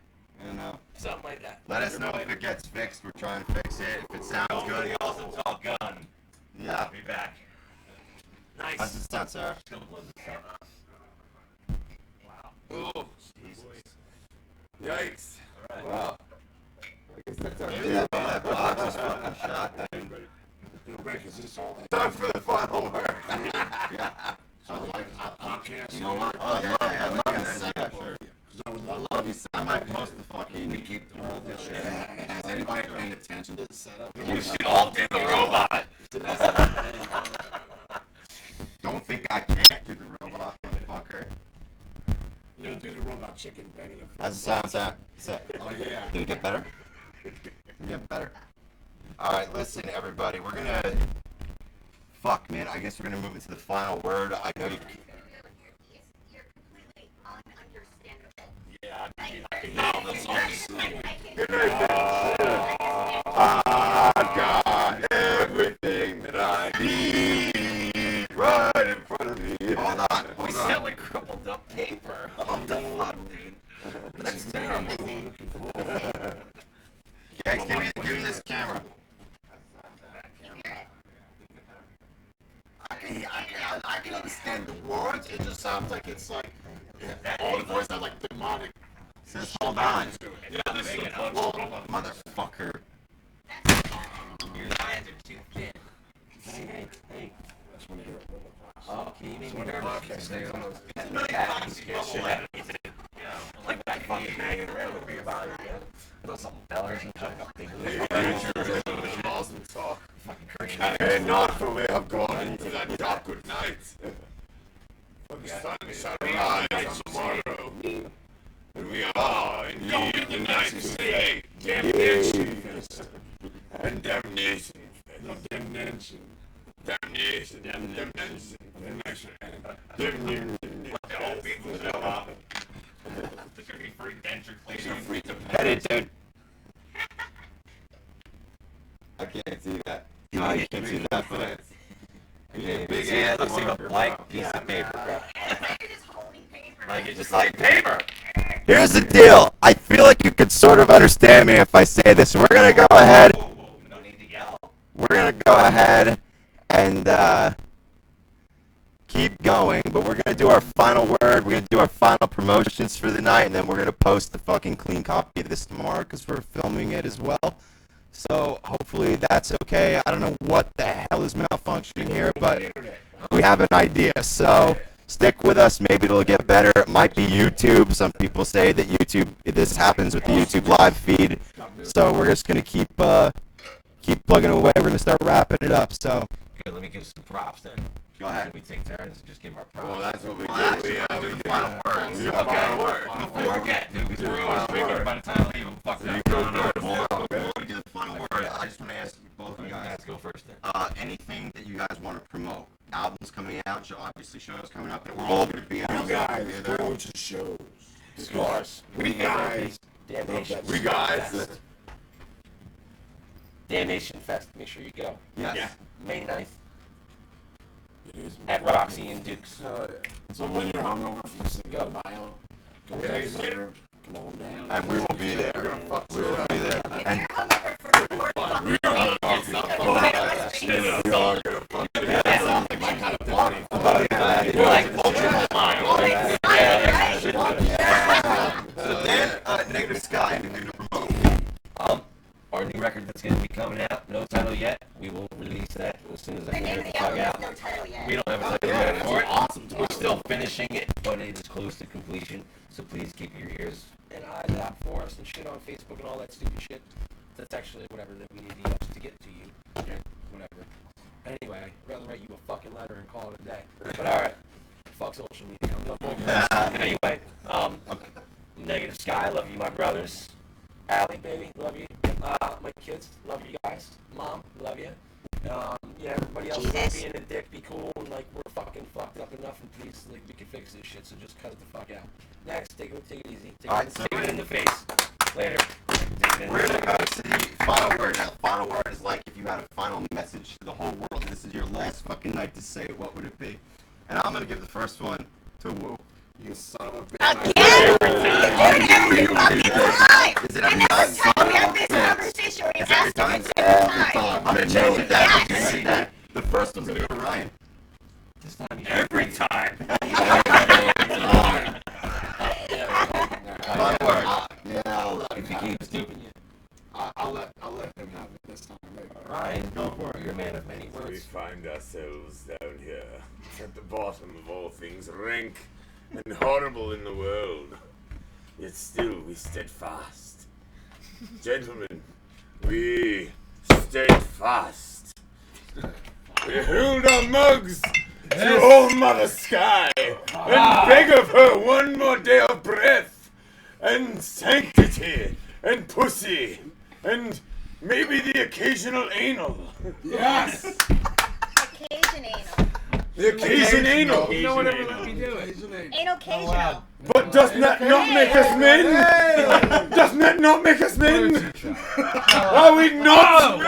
You know. Something like that. Let us know if it gets fixed. We're trying to fix it. If it sounds good. Awesome talk gun. Yeah. I'll be back. Nice. How's it sound, Sarah? Just gonna blow this out. Wow. Oh, Jesus. Yikes. All right. Wow. I guess that's our that box is fucking shot. Time for the final word. Podcast. You know what? Oh, yeah, sure. I love you, Sam. I might post the fucking keep the roll this shit. Has anybody paying attention to the setup? You should all do the robot. get better. Get better. All right, listen, everybody. We're gonna. Fuck, man. I guess we're gonna move into the final word. I know you. Yeah, I can hear all this I've got everything that I need right in front of me. Hold on. We sound like crumpled up paper. What the fuck, dude? That's terrible. Guys, give me this camera. I can understand the words. It just sounds like it's like all the voices are like demonic. Says hold on. Yeah, this is motherfucker. Your lines are too thin. Hey. Oh, can you make me nervous? Like that fucking hanging around with your body, man. Those some fellers and talk up things. Awesome talk. And not for me, I've gone into that dark good night. The sun shall rise tomorrow. And we are indeed the night to say damnation and damnation. Damnation. Damnation. Damnation. Damnation. All people show up. There's gonna be free denture cleaning. You're free to pet it, dude. I can't see that. No, you can't see that, but big ass looks like a blank piece of paper, bro. Like it's just like paper. Here's the deal. I feel like you could sort of understand me if I say this. We're gonna go ahead. No need to yell. We're gonna go ahead and keep going, but we're gonna do our final word. We're gonna do our final promotions for the night, and then we're gonna post the fucking clean copy of this tomorrow because we're filming it as well. So hopefully that's okay. I don't know what the hell is malfunctioning here, but we have an idea. So stick with us. Maybe it'll get better. It might be YouTube. Some people say that this happens with the YouTube live feed. So we're just gonna keep plugging away. We're gonna start wrapping it up. So Good, let me give some props then. Go ahead. We take turns and just give our props. Well, that's what we do. We do the final words. Okay. Before we get to it, by the time I leave, I'm fucked up. Before we do the final word, I just want to ask both of you guys. Let's go first then. Anything that you guys want to promote? Albums coming out, obviously shows coming up, and we're all going to be out. You guys go to shows. Of course. We guys. Damnation. We guys. Damnation Fest. Make sure you go. Yes. Yeah. May 9th. At Roxy and Duke's. So when you're hungover from Cinco de Mayo, go later, come on down. And we will be there. We will be there. And we are gonna fuck it. That sounds like my kind of party. So then, Negative Sky, anything to promote? Our new record that's going to be coming out, no title yet. We will release that as soon as I can get it the fuck out. We don't have a title yet for it. Awesome. We're still finishing it, but it is close to completion. So please keep your ears and eyes out for us and shit on Facebook and all that stupid shit. That's actually whatever that we need to use to get to you. Okay, whatever. Anyway, I'd rather write you a fucking letter and call it a day. But alright, fuck social media. I'm done. Anyway, Negative Sky, love you, my brothers. Allie, baby, love you. My kids, love you guys. Mom, love you. Yeah, everybody else being a dick, be cool, and like we're fucking fucked up enough, and please, like we can fix this shit. So just cut it the fuck out. Next, take it easy. Take it in the face. Later. We're gonna go to the final word. Now, the final word is like if you had a final message to the whole world. This is your last fucking night to say it. What would it be? And I'm gonna give the first one to Woo. You son of a bitch. Again? Every fucking time. Is it every time? We have this conversation where you ask them every time. I'm gonna change it down. You see that? The first one's gonna go to Ryan. This time every time. Final word. Yeah, I'll let him have it. I'll let him have it this time. Ryan, go for it. You're a man of many words. We find ourselves down here, at the bottom of all things rank and horrible in the world. Yet still we steadfast. Gentlemen, we stayed fast. We held our mugs to old Mother Sky and beg of her one more day of breath and sanctity and pussy and maybe the occasional anal. Yes. Occasion anal. The occasion anal. No one ever let me do it. Anal occasional. But does that not make us men? Does that not make us men? Are we not?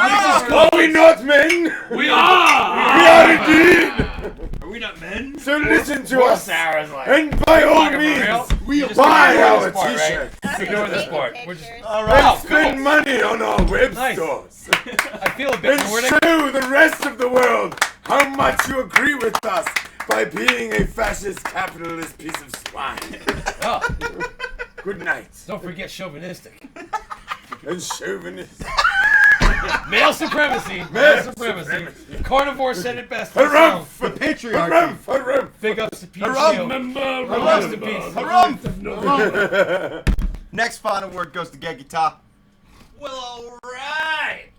Are we not men? We are! We are indeed! Are we not men? So listen to Poor us, Sarah's like, and by all fucking means, real? buy Ignore our this part, right? t-shirts. Ignore this part. We're just, And spend money on our web Nice. stores. I feel a bit And Nordic. show the rest of the world how much you agree with us by being a fascist capitalist piece of swine. Oh. Good night. Don't forget chauvinistic. And chauvinist. Male supremacy. Male supremacy. Carnivore said it best. Harumph! For patriarchy. Harumph! Big ups to Peter Harumph! Steele. Rest in peace. Harumph! Next final word goes to Gegita. Well, alright.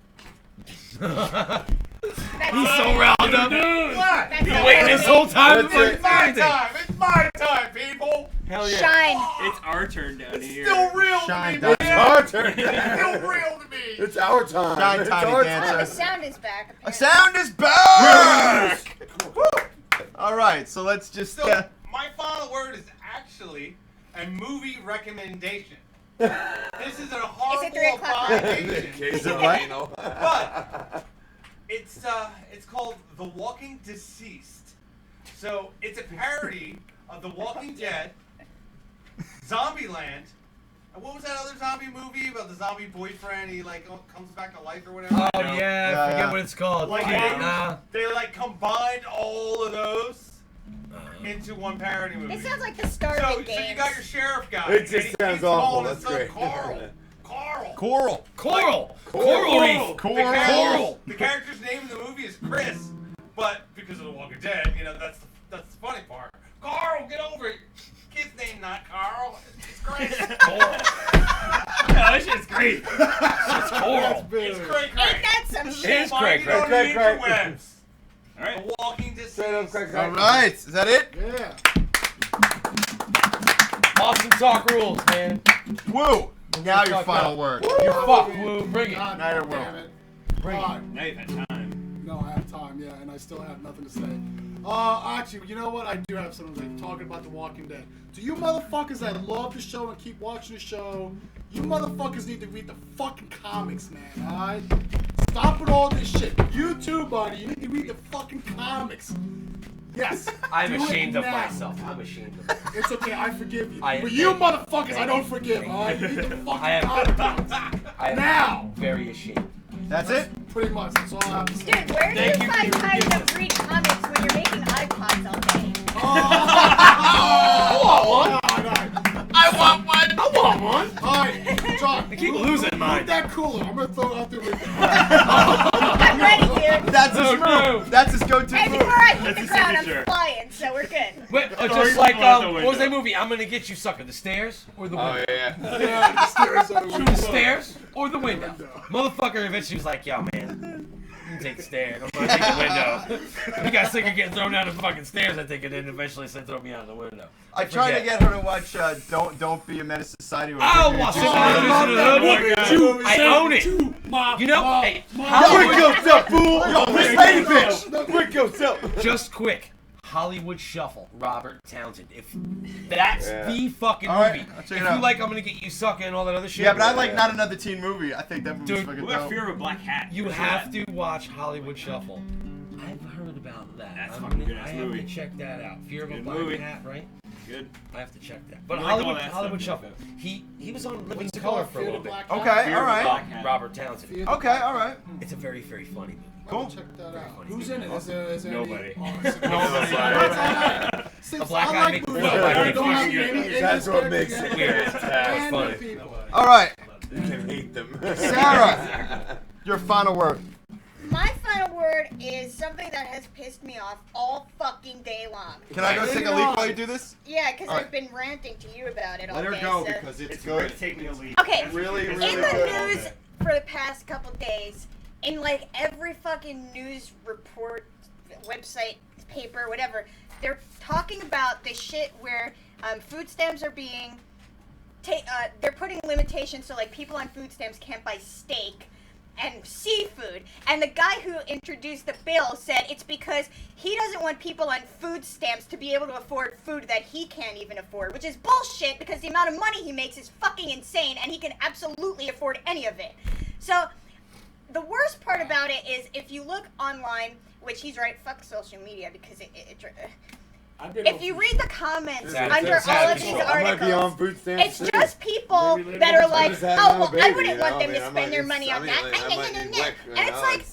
He's so riled up. What? He's waiting this whole time. That's it. It's my time, people. Hell yeah. Shine. It's our turn down here. Still real Shine to me, It's man. our turn. Still real to me. It's our time. Shine It's tiny our dancer. Oh, the time. sound is back. A sound is back! All right, so let's just. So, my final word is actually a movie recommendation. This is a horrible 3 o'clock? abomination. Is it what? But it's called The Walking Deceased. So it's a parody of The Walking Dead, Zombieland, and what was that other zombie movie about the zombie boyfriend? He like comes back to life or whatever. Oh yeah, I forget what it's called. Like Nah. they like combined all of those into one parody movie. It sounds like the start So of the you game. got your sheriff guy. It and just he sounds keeps awful. calling his That's son great. Coral. Coral reef. Coral. The character's name in the movie is Chris, but because of The Walking Dead, you know that's the funny part. Carl, get over it. Kid's name not Carl. It's Chris. Coral. No, this shit's great. It's Coral. It's cray Ain't cray. that some It shit? is cray Find it on cray. the interwebs. All right. The Walking Straight up Deceased. crack, All right, is that it? Yeah. Awesome talk rules, man. Woo! Now your Fuck final up. word. You're fucked, Woo. Bring it. God Now you're damn Will. it. Bring it. God. Now you've had time. No, I have time, yeah, and I still have nothing to say. Actually, you know what? I do have something talking about The Walking Dead. To you motherfuckers that love the show and keep watching the show, you motherfuckers need to read the fucking comics, man, alright? Stop with all this shit. You too, buddy. You need to read the fucking comics. Yes. I'm do it ashamed of now. myself. I'm ashamed of myself. It's okay, I forgive you. I- But you motherfuckers, I don't forgive, alright? Read the fucking I am- comics. I am Now. very ashamed. That's it? Pretty much, that's all I have to say. Dude, where do Thank you you find for your time to read comics when you're making iPods all day? I want one. All right, John. I keep losing mine. Move that cooler. I'm gonna throw it out the window. I'm ready, dude. That's his no. move. That's his go-to And move. before I hit That's the his ground, I'm signature. flying, so we're good. Wait, Oh, just he's like going out the what was that window. movie? I'm gonna get you, sucker. The stairs or the Oh window? yeah. Yeah, the stairs are the Through the stairs or the window? Motherfucker eventually was like, yo, man, you can take the stairs. I'm gonna take the window. You got sick of getting thrown down the fucking stairs, I think, and then eventually said throw me out the window. I tried to get her to watch Don't Be a Menace to Society. I'll watch it. I own it. You know, hey, Quick yourself, fool! Yo, Miss Lady bitch! Quick yourself! just quick. Hollywood Shuffle, Robert Townsend. If that's Yeah. the fucking All right, movie. I'll check If it you out. like I'm gonna get you sucking and all that other shit. Yeah, but I like Not Another Teen Movie. I think that movie's Dude, fucking What about dope. Fear of a Black Hat? You What's have that? to watch Hollywood Shuffle. I've heard about that. That's I'm fucking gonna- good-ass I have movie. to check that out. Fear of a Good Black movie. Hat, right? Good. I have to check that. But You like all Hollywood, that Hollywood stuff, Shuffle. He was on Living What's it Color called? for a Fear little the bit. Black Hat? Okay, Fear of a alright. Black Hat. Robert Townsend. Fear the Okay, Black Hat. alright. It's a very, very funny movie. Cool. Check that Very out. funny. Who's in it? Is there Nobody. Since A black I guy like makes- movies a black that guy don't have makes- any English That's what makes characters it weird. and It's funny. people. Alright, You can hate them. Sarah, your final word. My final word is something that has pissed me off all fucking day long. Can I go take a leak while you do this? Yeah, because All right. I've been ranting to you about it all Let her day. go so. because it's It's going good. to take me a leak. Okay, Really, in really the good. news for the past couple days, in like every fucking news report, website, paper, whatever, they're talking about this shit where food stamps are being they're putting limitations so like people on food stamps can't buy steak and seafood, and the guy who introduced the bill said it's because he doesn't want people on food stamps to be able to afford food that he can't even afford, which is bullshit because the amount of money he makes is fucking insane and he can absolutely afford any of it. So the worst part about it is if you look online, which he's right, fuck social media because if you read the comments under all of these articles, it's just people that are like, oh, well, I wouldn't want them to spend their money on that. And it's like,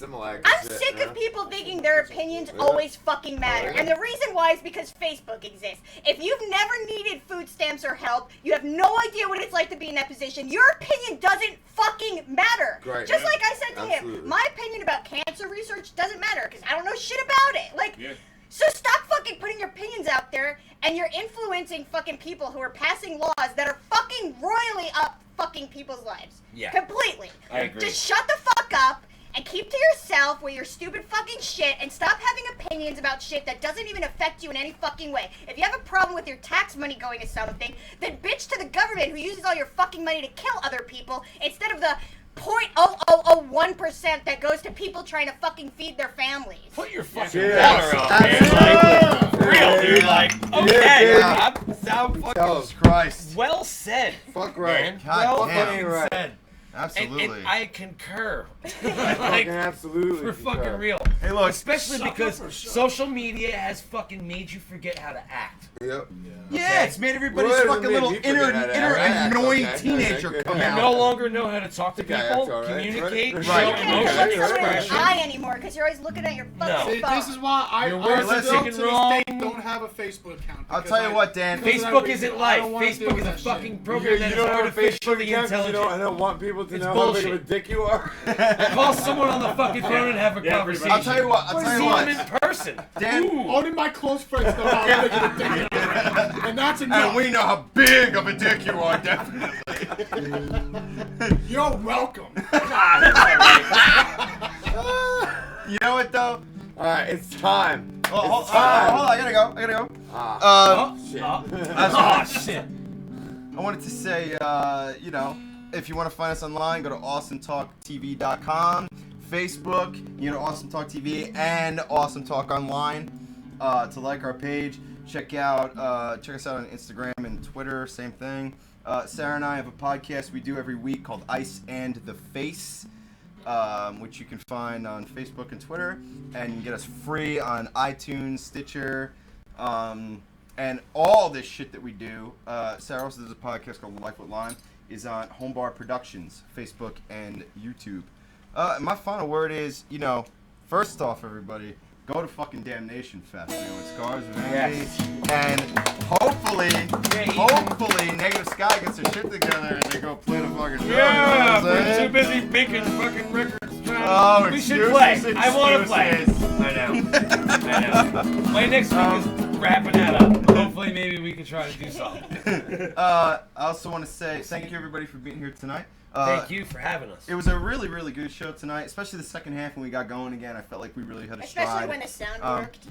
I'm sick of people thinking their opinions always fucking matter. And the reason why is because Facebook exists. If you've never needed food stamps or help, you have no idea what it's like to be in that position, your opinion doesn't fucking matter. Right. Just like I said to him, my opinion about cancer research doesn't matter because I don't know shit about it. Like, so stop fucking putting your opinions out there, and you're influencing fucking people who are passing laws that are fucking royally up fucking people's lives. Yeah. Completely. I agree. Just shut the fuck up and keep to yourself with your stupid fucking shit and stop having opinions about shit that doesn't even affect you in any fucking way. If you have a problem with your tax money going to something, then bitch to the government who uses all your fucking money to kill other people instead of the 0.0001% that goes to people trying to fucking feed their families. Put your fucking water up, man. Like, for real, dude. Like, okay. Sound fucking Christ. Well said. Fuck right. Well fucking right. said. Absolutely. And I concur. Fucking absolutely. For fucking real. Hey, look. Especially because social media has fucking made you forget how to act. Yep. Yeah, it's made everybody's fucking little inner annoying teenager come You out. no longer know how to talk to people, communicate, show You can't emotion, look someone in the expression. eye anymore because you're always looking at your fucking phone. This is why I Your words are still taken to wrong. this day don't have a Facebook account. I'll tell you what, Dan. Facebook isn't life. Facebook is a fucking program that is artificially intelligent. I don't want people to It's know bullshit. how big of a dick you are. Call someone on the fucking phone and have a conversation. I'll tell you what. See them in person. Dan. Only my close friends know how big of a dick you are. And that's enough. And we know how big of a dick you are, definitely. You're welcome. You know what, though? Alright, it's time. Hold on, I gotta go. Shit. I wanted to say, if you want to find us online, go to awesometalktv.com, Facebook, Awesome Talk TV and Awesome Talk Online to like our page. Check us out on Instagram and Twitter, same thing. Sarah and I have a podcast we do every week called Ice and the Face, which you can find on Facebook and Twitter, and you can get us free on iTunes, Stitcher, and all this shit that we do. Sarah also does a podcast called Life with Lime, is on Homebar Productions, Facebook and YouTube. My final word is, first off, everybody, go to fucking Damnation Fest, with Scars of Envy, and hopefully, Negative Sky gets their shit together and they go play the fucking show. Yeah, we're too busy making fucking records. We should play. I want to play. I know. My next week is wrapping that up. Hopefully, maybe we can try to do something. I also want to say thank you, everybody, for being here tonight. Thank you for having us. It was a really, really good show tonight, especially the second half when we got going again. I felt like we really had a stride. Especially when the sound worked.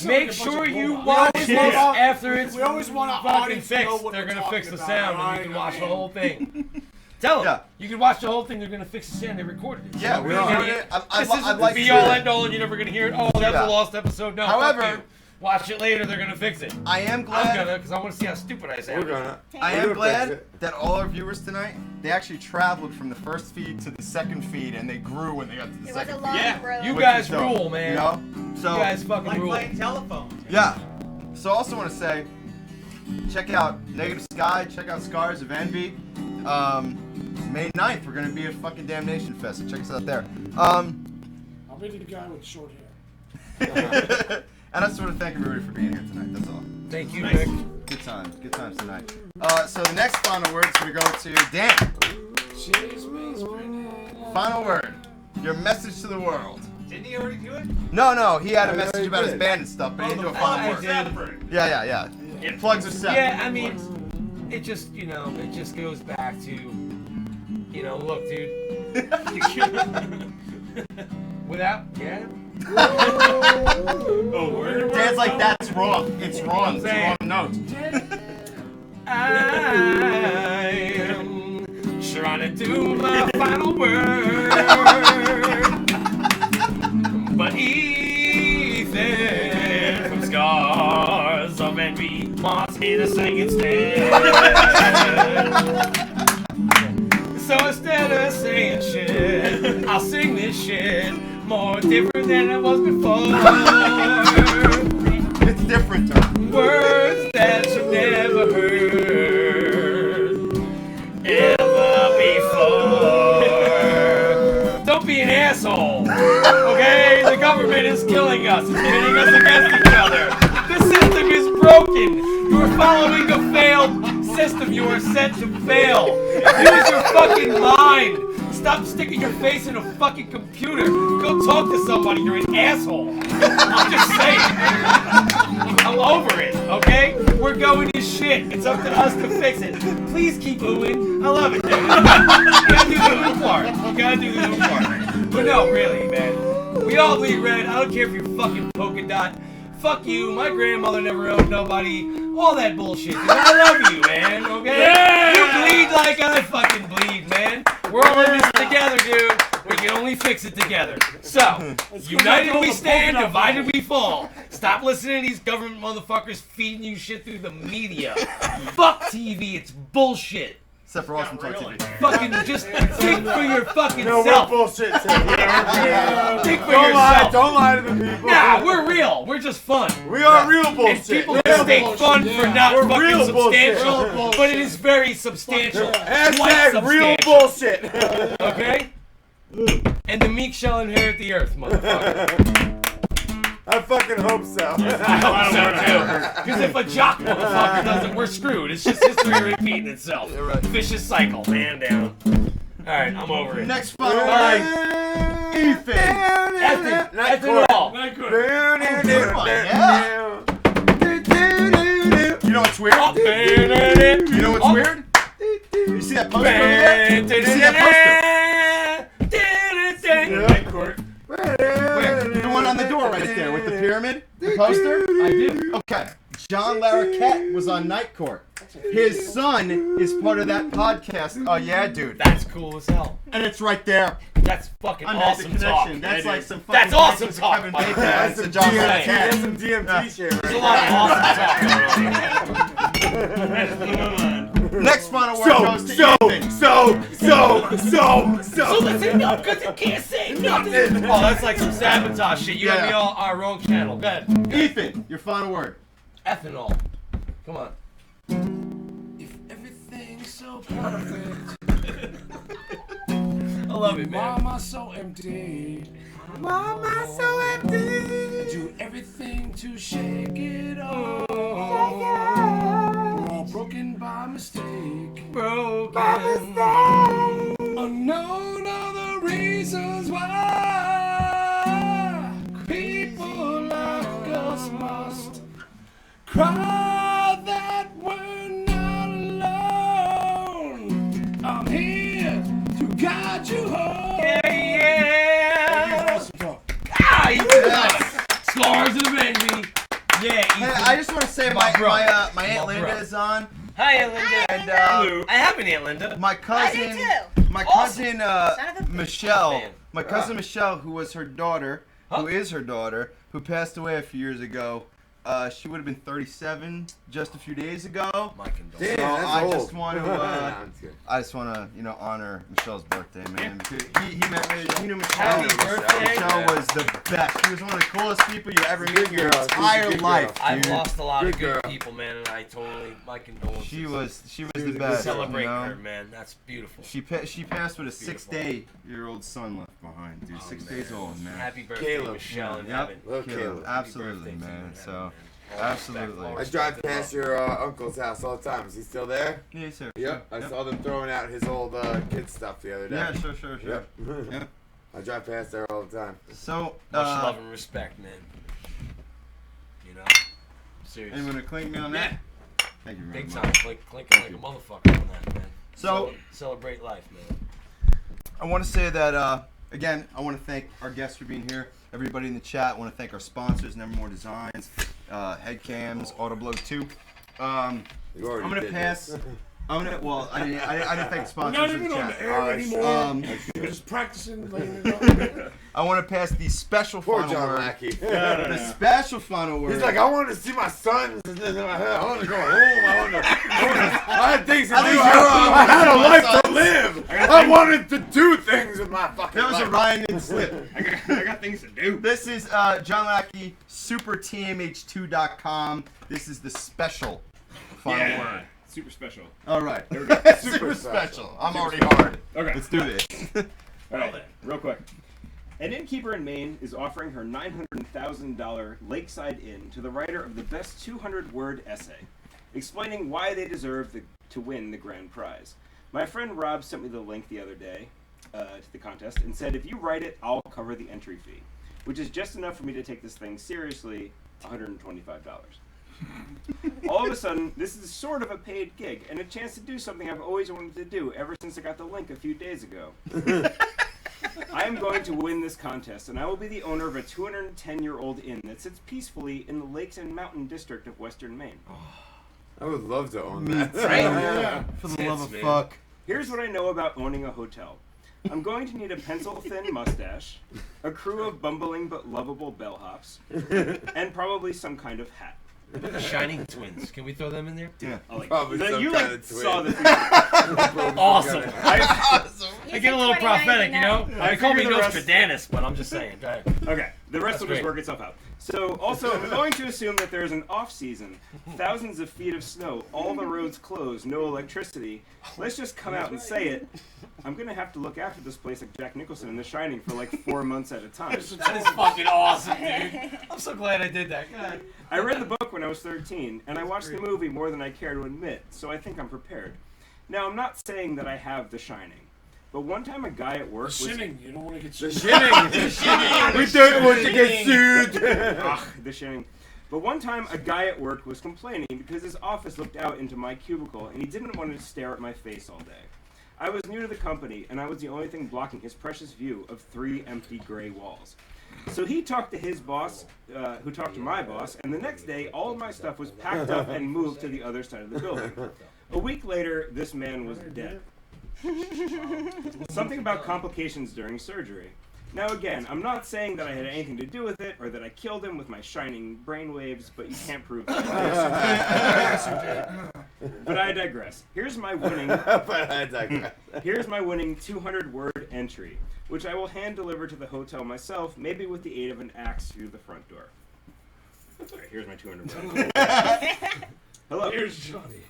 Make sure you watch this after it's fucking fixed. They're going to fix the sound and you can watch the whole thing. Tell them. You can watch the whole thing. They're going to fix the sound. They recorded it. Yeah, we recorded it. This isn't the be-all, end-all, and you're never going to hear it. Oh, that was a lost episode. No, however, watch it later. They're going to fix it. I am glad. I'm going to, because I want to see how stupid I sound. I am glad that all our viewers tonight, they actually traveled from the first feed to the second feed, and they grew when they got to the second feed. Yeah, you guys rule, man. So, you guys fucking like rule. playing telephone. Yeah. So I also want to say, check out Negative Sky, check out Scars of Envy. May 9th, we're going to be at fucking Damnation Fest, so check us out there. I'll be the guy with short hair. And I just want to thank everybody for being here tonight, that's all. Thank you, Nick. Good times tonight. So the next final word is going to go to Dan. Final word, your message to the world. Didn't he already do it? No, he had a message about his band and stuff, but he didn't do a final word. Yeah. It plugs are separate. Yeah, I mean, it just, it just goes back to, look, dude. Without, Dan's like, that's wrong. It's wrong. It's the wrong note. I'm trying to do my final word, but Ethan from Scars of Envy wants me to sing instead. So instead of saying shit, I'll sing this shit more different than it was before. It's different, though. Words that you never heard ever before. Don't be an asshole, okay? The government is killing us. It's pitting us against each other. The system is broken. You are following a failed system. You are set to fail. Use your fucking mind. Stop sticking your face in a fucking computer. Go talk to somebody. You're an asshole. I'm just saying. I'm over it, okay? We're going to shit. It's up to us to fix it. Please keep oohing. I love it, dude. You gotta do the ooh part. You gotta do the ooh part. But no, really, man. We all bleed red. I don't care if you're fucking polka dot. Fuck you. My grandmother never owned nobody. All that bullshit. Dude. I love you, man, okay? Yeah! You bleed like I fucking bleed, man. We're all in this together, dude. We can only fix it together. So, united we stand, divided we fall. Stop listening to these government motherfuckers feeding you shit through the media. Fuck TV, it's bullshit. Except for Awesome Talk TV. Fucking just think for your fucking No, self. we're bullshit. Think for Don't lie. yourself. Don't lie to the people. Nah, we're real. We're just fun. We are real bullshit. And people mistake fun for not We're fucking real substantial, bullshit. but it is very substantial. Quite Hashtag real substantial. bullshit. Okay? And the meek shall inherit the earth, motherfucker. I fucking hope so. I hope so too. Because if a jock motherfucker does it, we're screwed. It's just history repeating itself. Vicious cycle. Man down. Alright, I'm over it. Next final Bye. Ethan. Ethan all. You know what's weird? You know what's weird? You see that poster over there? You see that poster? The one on the door right there with the pyramid? The poster? I do. Okay. John Larroquette was on Night Court. His son is part of that podcast. Oh, yeah, dude. That's cool as hell. And it's right there. That's fucking I made awesome the talk. connection. That's like some fucking That's awesome Kevin talk. Bacon. Bacon. That's a John That's Larroquette. some DMT shit. There's a lot of awesome talk. Next final word goes to Ethan. So listen up, because you can't say nothing. Oh, that's like some sabotage shit. You had me all our wrong channel. Go ahead. Ethan, your final word. Ethanol. Come on. If everything's so perfect, I love it, man. Mama so empty. Mama so empty. I do everything to shake it off. We're all broken by mistake. Broken by mistake. Unknown are the reasons why people like us must cry that we're not alone. I'm here to guide you home. Yeah. Ah, Ethan. Scars of Envy. Yeah, Ethan. Hey, I just want to say my Aunt Linda is on. Hi, Aunt Linda. And I have an Aunt Linda. my cousin, I do too. my Awesome. cousin Michelle, my cousin Michelle, who was her daughter, who is her daughter, who passed away a few years ago. She would have been 37 just a few days ago. My condolences. Damn, So that's I old. just want to, That's good. I just want to, honor Michelle's birthday, man. Because he knew Michelle. Happy birthday. Michelle was the best. She was one of the coolest people you ever meet in your girl. entire Good girl. life. I've dude. lost a lot of Good good girl. people, man, and I totally, my condolences. She was the a good best. Celebrate you know? her, man. That's beautiful. She passed with a Beautiful. 6-day-old son left behind, dude. 6 days old, man. Happy birthday, Caleb. Michelle and Yep. Evan. Little Caleb, Caleb. absolutely, Happy birthday to you man. and So, Evan, man. All absolutely. respect, all I drive past your uncle's house all the time. Is he still there? Yeah, sir. Yep. I saw them throwing out his old kid stuff the other day. Yeah, sure. Yep. Yep. I drive past there all the time. So, Much love and respect, man. You know? Seriously. anyone to clink me on that? Thank you very Big much. time. Clinking like a motherfucker on that, man. So- Celebrate life, man. I want to say that again, I want to thank our guests for being here. Everybody in the chat. I want to thank our sponsors, Nevermore Designs, Headcams, Autoblow 2. I'm gonna pass. I didn't thank the sponsors. We're not in even the on chat. the air anymore. We're just practicing. I want to pass the special Poor final John word. Lackey. The special final word. He's like, I want to see my sons. I want to go home. I had things to do. I had a life to live. I wanted to do things with my fucking That was life. a Ryan didn't slip. I got things to do. This is John Lackey, supertmh2.com. This is the special final word. Super special. All right. There we go. Super special. I'm already hard. Okay. Let's do this. All right, real quick. An innkeeper in Maine is offering her $900,000 Lakeside Inn to the writer of the best 200-word essay, explaining why they deserve to win the grand prize. My friend Rob sent me the link the other day to the contest and said, if you write it, I'll cover the entry fee, which is just enough for me to take this thing seriously, $125. All of a sudden, this is sort of a paid gig and a chance to do something I've always wanted to do ever since I got the link a few days ago. I am going to win this contest, and I will be the owner of a 210-year-old inn that sits peacefully in the Lakes and Mountain District of Western Maine. I would love to own Me that. too. Yeah. For the love of fuck. Here's what I know about owning a hotel. I'm going to need a pencil-thin mustache, a crew of bumbling but lovable bellhops, and probably some kind of hat. Shining twins. Can we throw them in there? Yeah. Probably some you kind of twin. saw the Awesome. I get a little prophetic, you know? They call me figured the rest- Nostradamus, but I'm just saying. Go ahead. Okay, the rest That's will just great. work itself out. So, also, I'm going to assume that there's an off-season, thousands of feet of snow, all the roads closed, no electricity. Let's just come out and say it. I'm going to have to look after this place like Jack Nicholson in The Shining for like 4 months at a time. That is fucking awesome, dude. I'm so glad I did that. God. I read the book when I was 13, and I watched the movie more than I care to admit, so I think I'm prepared. Now, I'm not saying that I have The Shining, but one time a guy at work was... Shinning. You don't want to get The sued. shinning. We don't want to get sued. The Shining. But one time a guy at work was complaining because his office looked out into my cubicle, and he didn't want to stare at my face all day. I was new to the company, and I was the only thing blocking his precious view of 3 empty gray walls. So he talked to his boss, who talked to my boss, and the next day, all of my stuff was packed up and moved to the other side of the building. A week later, this man was dead. Something about complications during surgery. Now again, I'm not saying that I had anything to do with it, or that I killed him with my shining brainwaves, but you can't prove that. But I digress. Here's my winning 200-word entry, which I will hand deliver to the hotel myself, maybe with the aid of an axe through the front door. All right, here's my 200 words. Hello. Here's Johnny.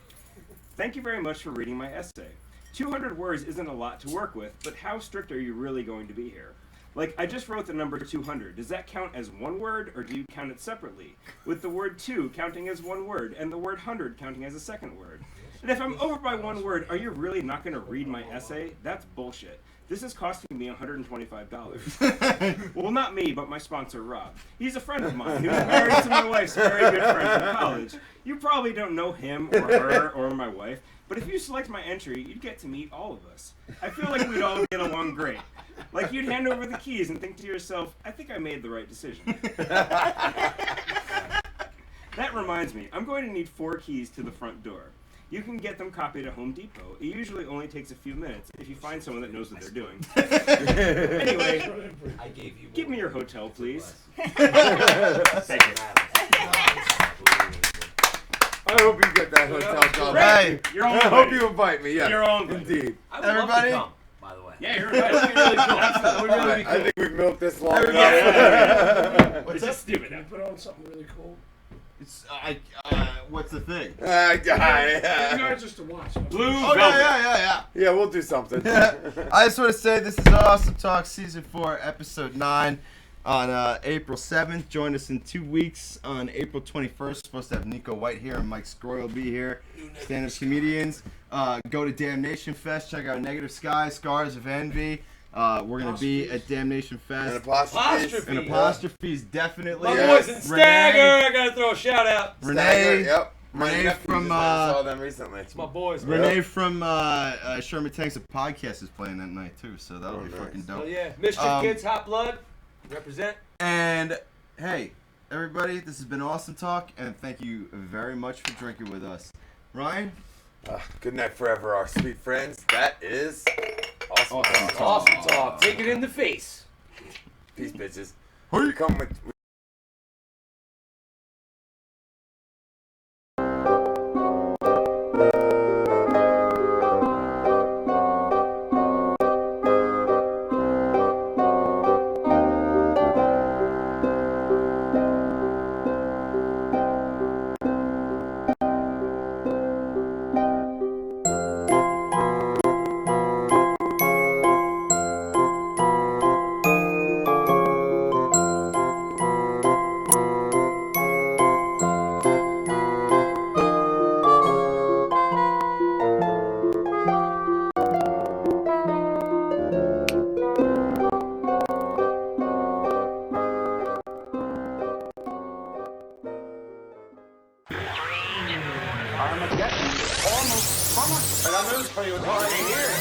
Thank you very much for reading my essay. 200 words isn't a lot to work with, but how strict are you really going to be here? Like, I just wrote the number 200. Does that count as one word, or do you count it separately? With the word 2 counting as one word, and the word 100 counting as a second word. And if I'm over by one word, are you really not going to read my essay? That's bullshit. This is costing me $125. Well, not me, but my sponsor, Rob. He's a friend of mine who's married to my wife's very good friend from college. You probably don't know him or her or my wife, but if you select my entry, you'd get to meet all of us. I feel like we'd all get along great. Like you'd hand over the keys and think to yourself, I think I made the right decision. That reminds me, I'm going to need 4 keys to the front door. You can get them copied at Home Depot. It usually only takes a few minutes if you find someone that knows what they're doing. Anyway, give me your hotel, please. Thank you. I hope you get that hotel job. Hey, you're all I hope you invite me. Yes, You're all indeed. I would Everybody? love to come, by the way. Yeah, you're right. That'd be really cool. That would really be cool. I think we've milked this long enough. It's just stupid. Can you put on something really cool? It's what's the thing? You guys just to watch. Blue Oh yeah. Yeah, we'll do something. I just want to say this is Awesome Talk Season 4, Episode 9 on April 7th. Join us in 2 weeks on April 21st. Supposed to have Nico White here and Mike Scroy will be here. Stand-up comedians. Go to Damnation Fest. Check out Negative Sky, Scars of Envy. We're going to be at Damnation Fest. And apostrophes. And apostrophes, definitely. My boys in Stagger, I gotta throw a shout out. Renee, nephews from I saw them recently. It's my boys. Renee from Sherman Tanks, a podcast, is playing that night too, so that'll be fucking dope. Oh yeah, Mischief Kids, Hot Blood, represent. And hey, everybody, this has been awesome talk, and thank you very much for drinking with us. Ryan? Good night forever, our sweet friends. That is awesome. Awesome talk. Take it in the face. Peace, bitches. Who you come with? Almost. I got news for you. It's already here.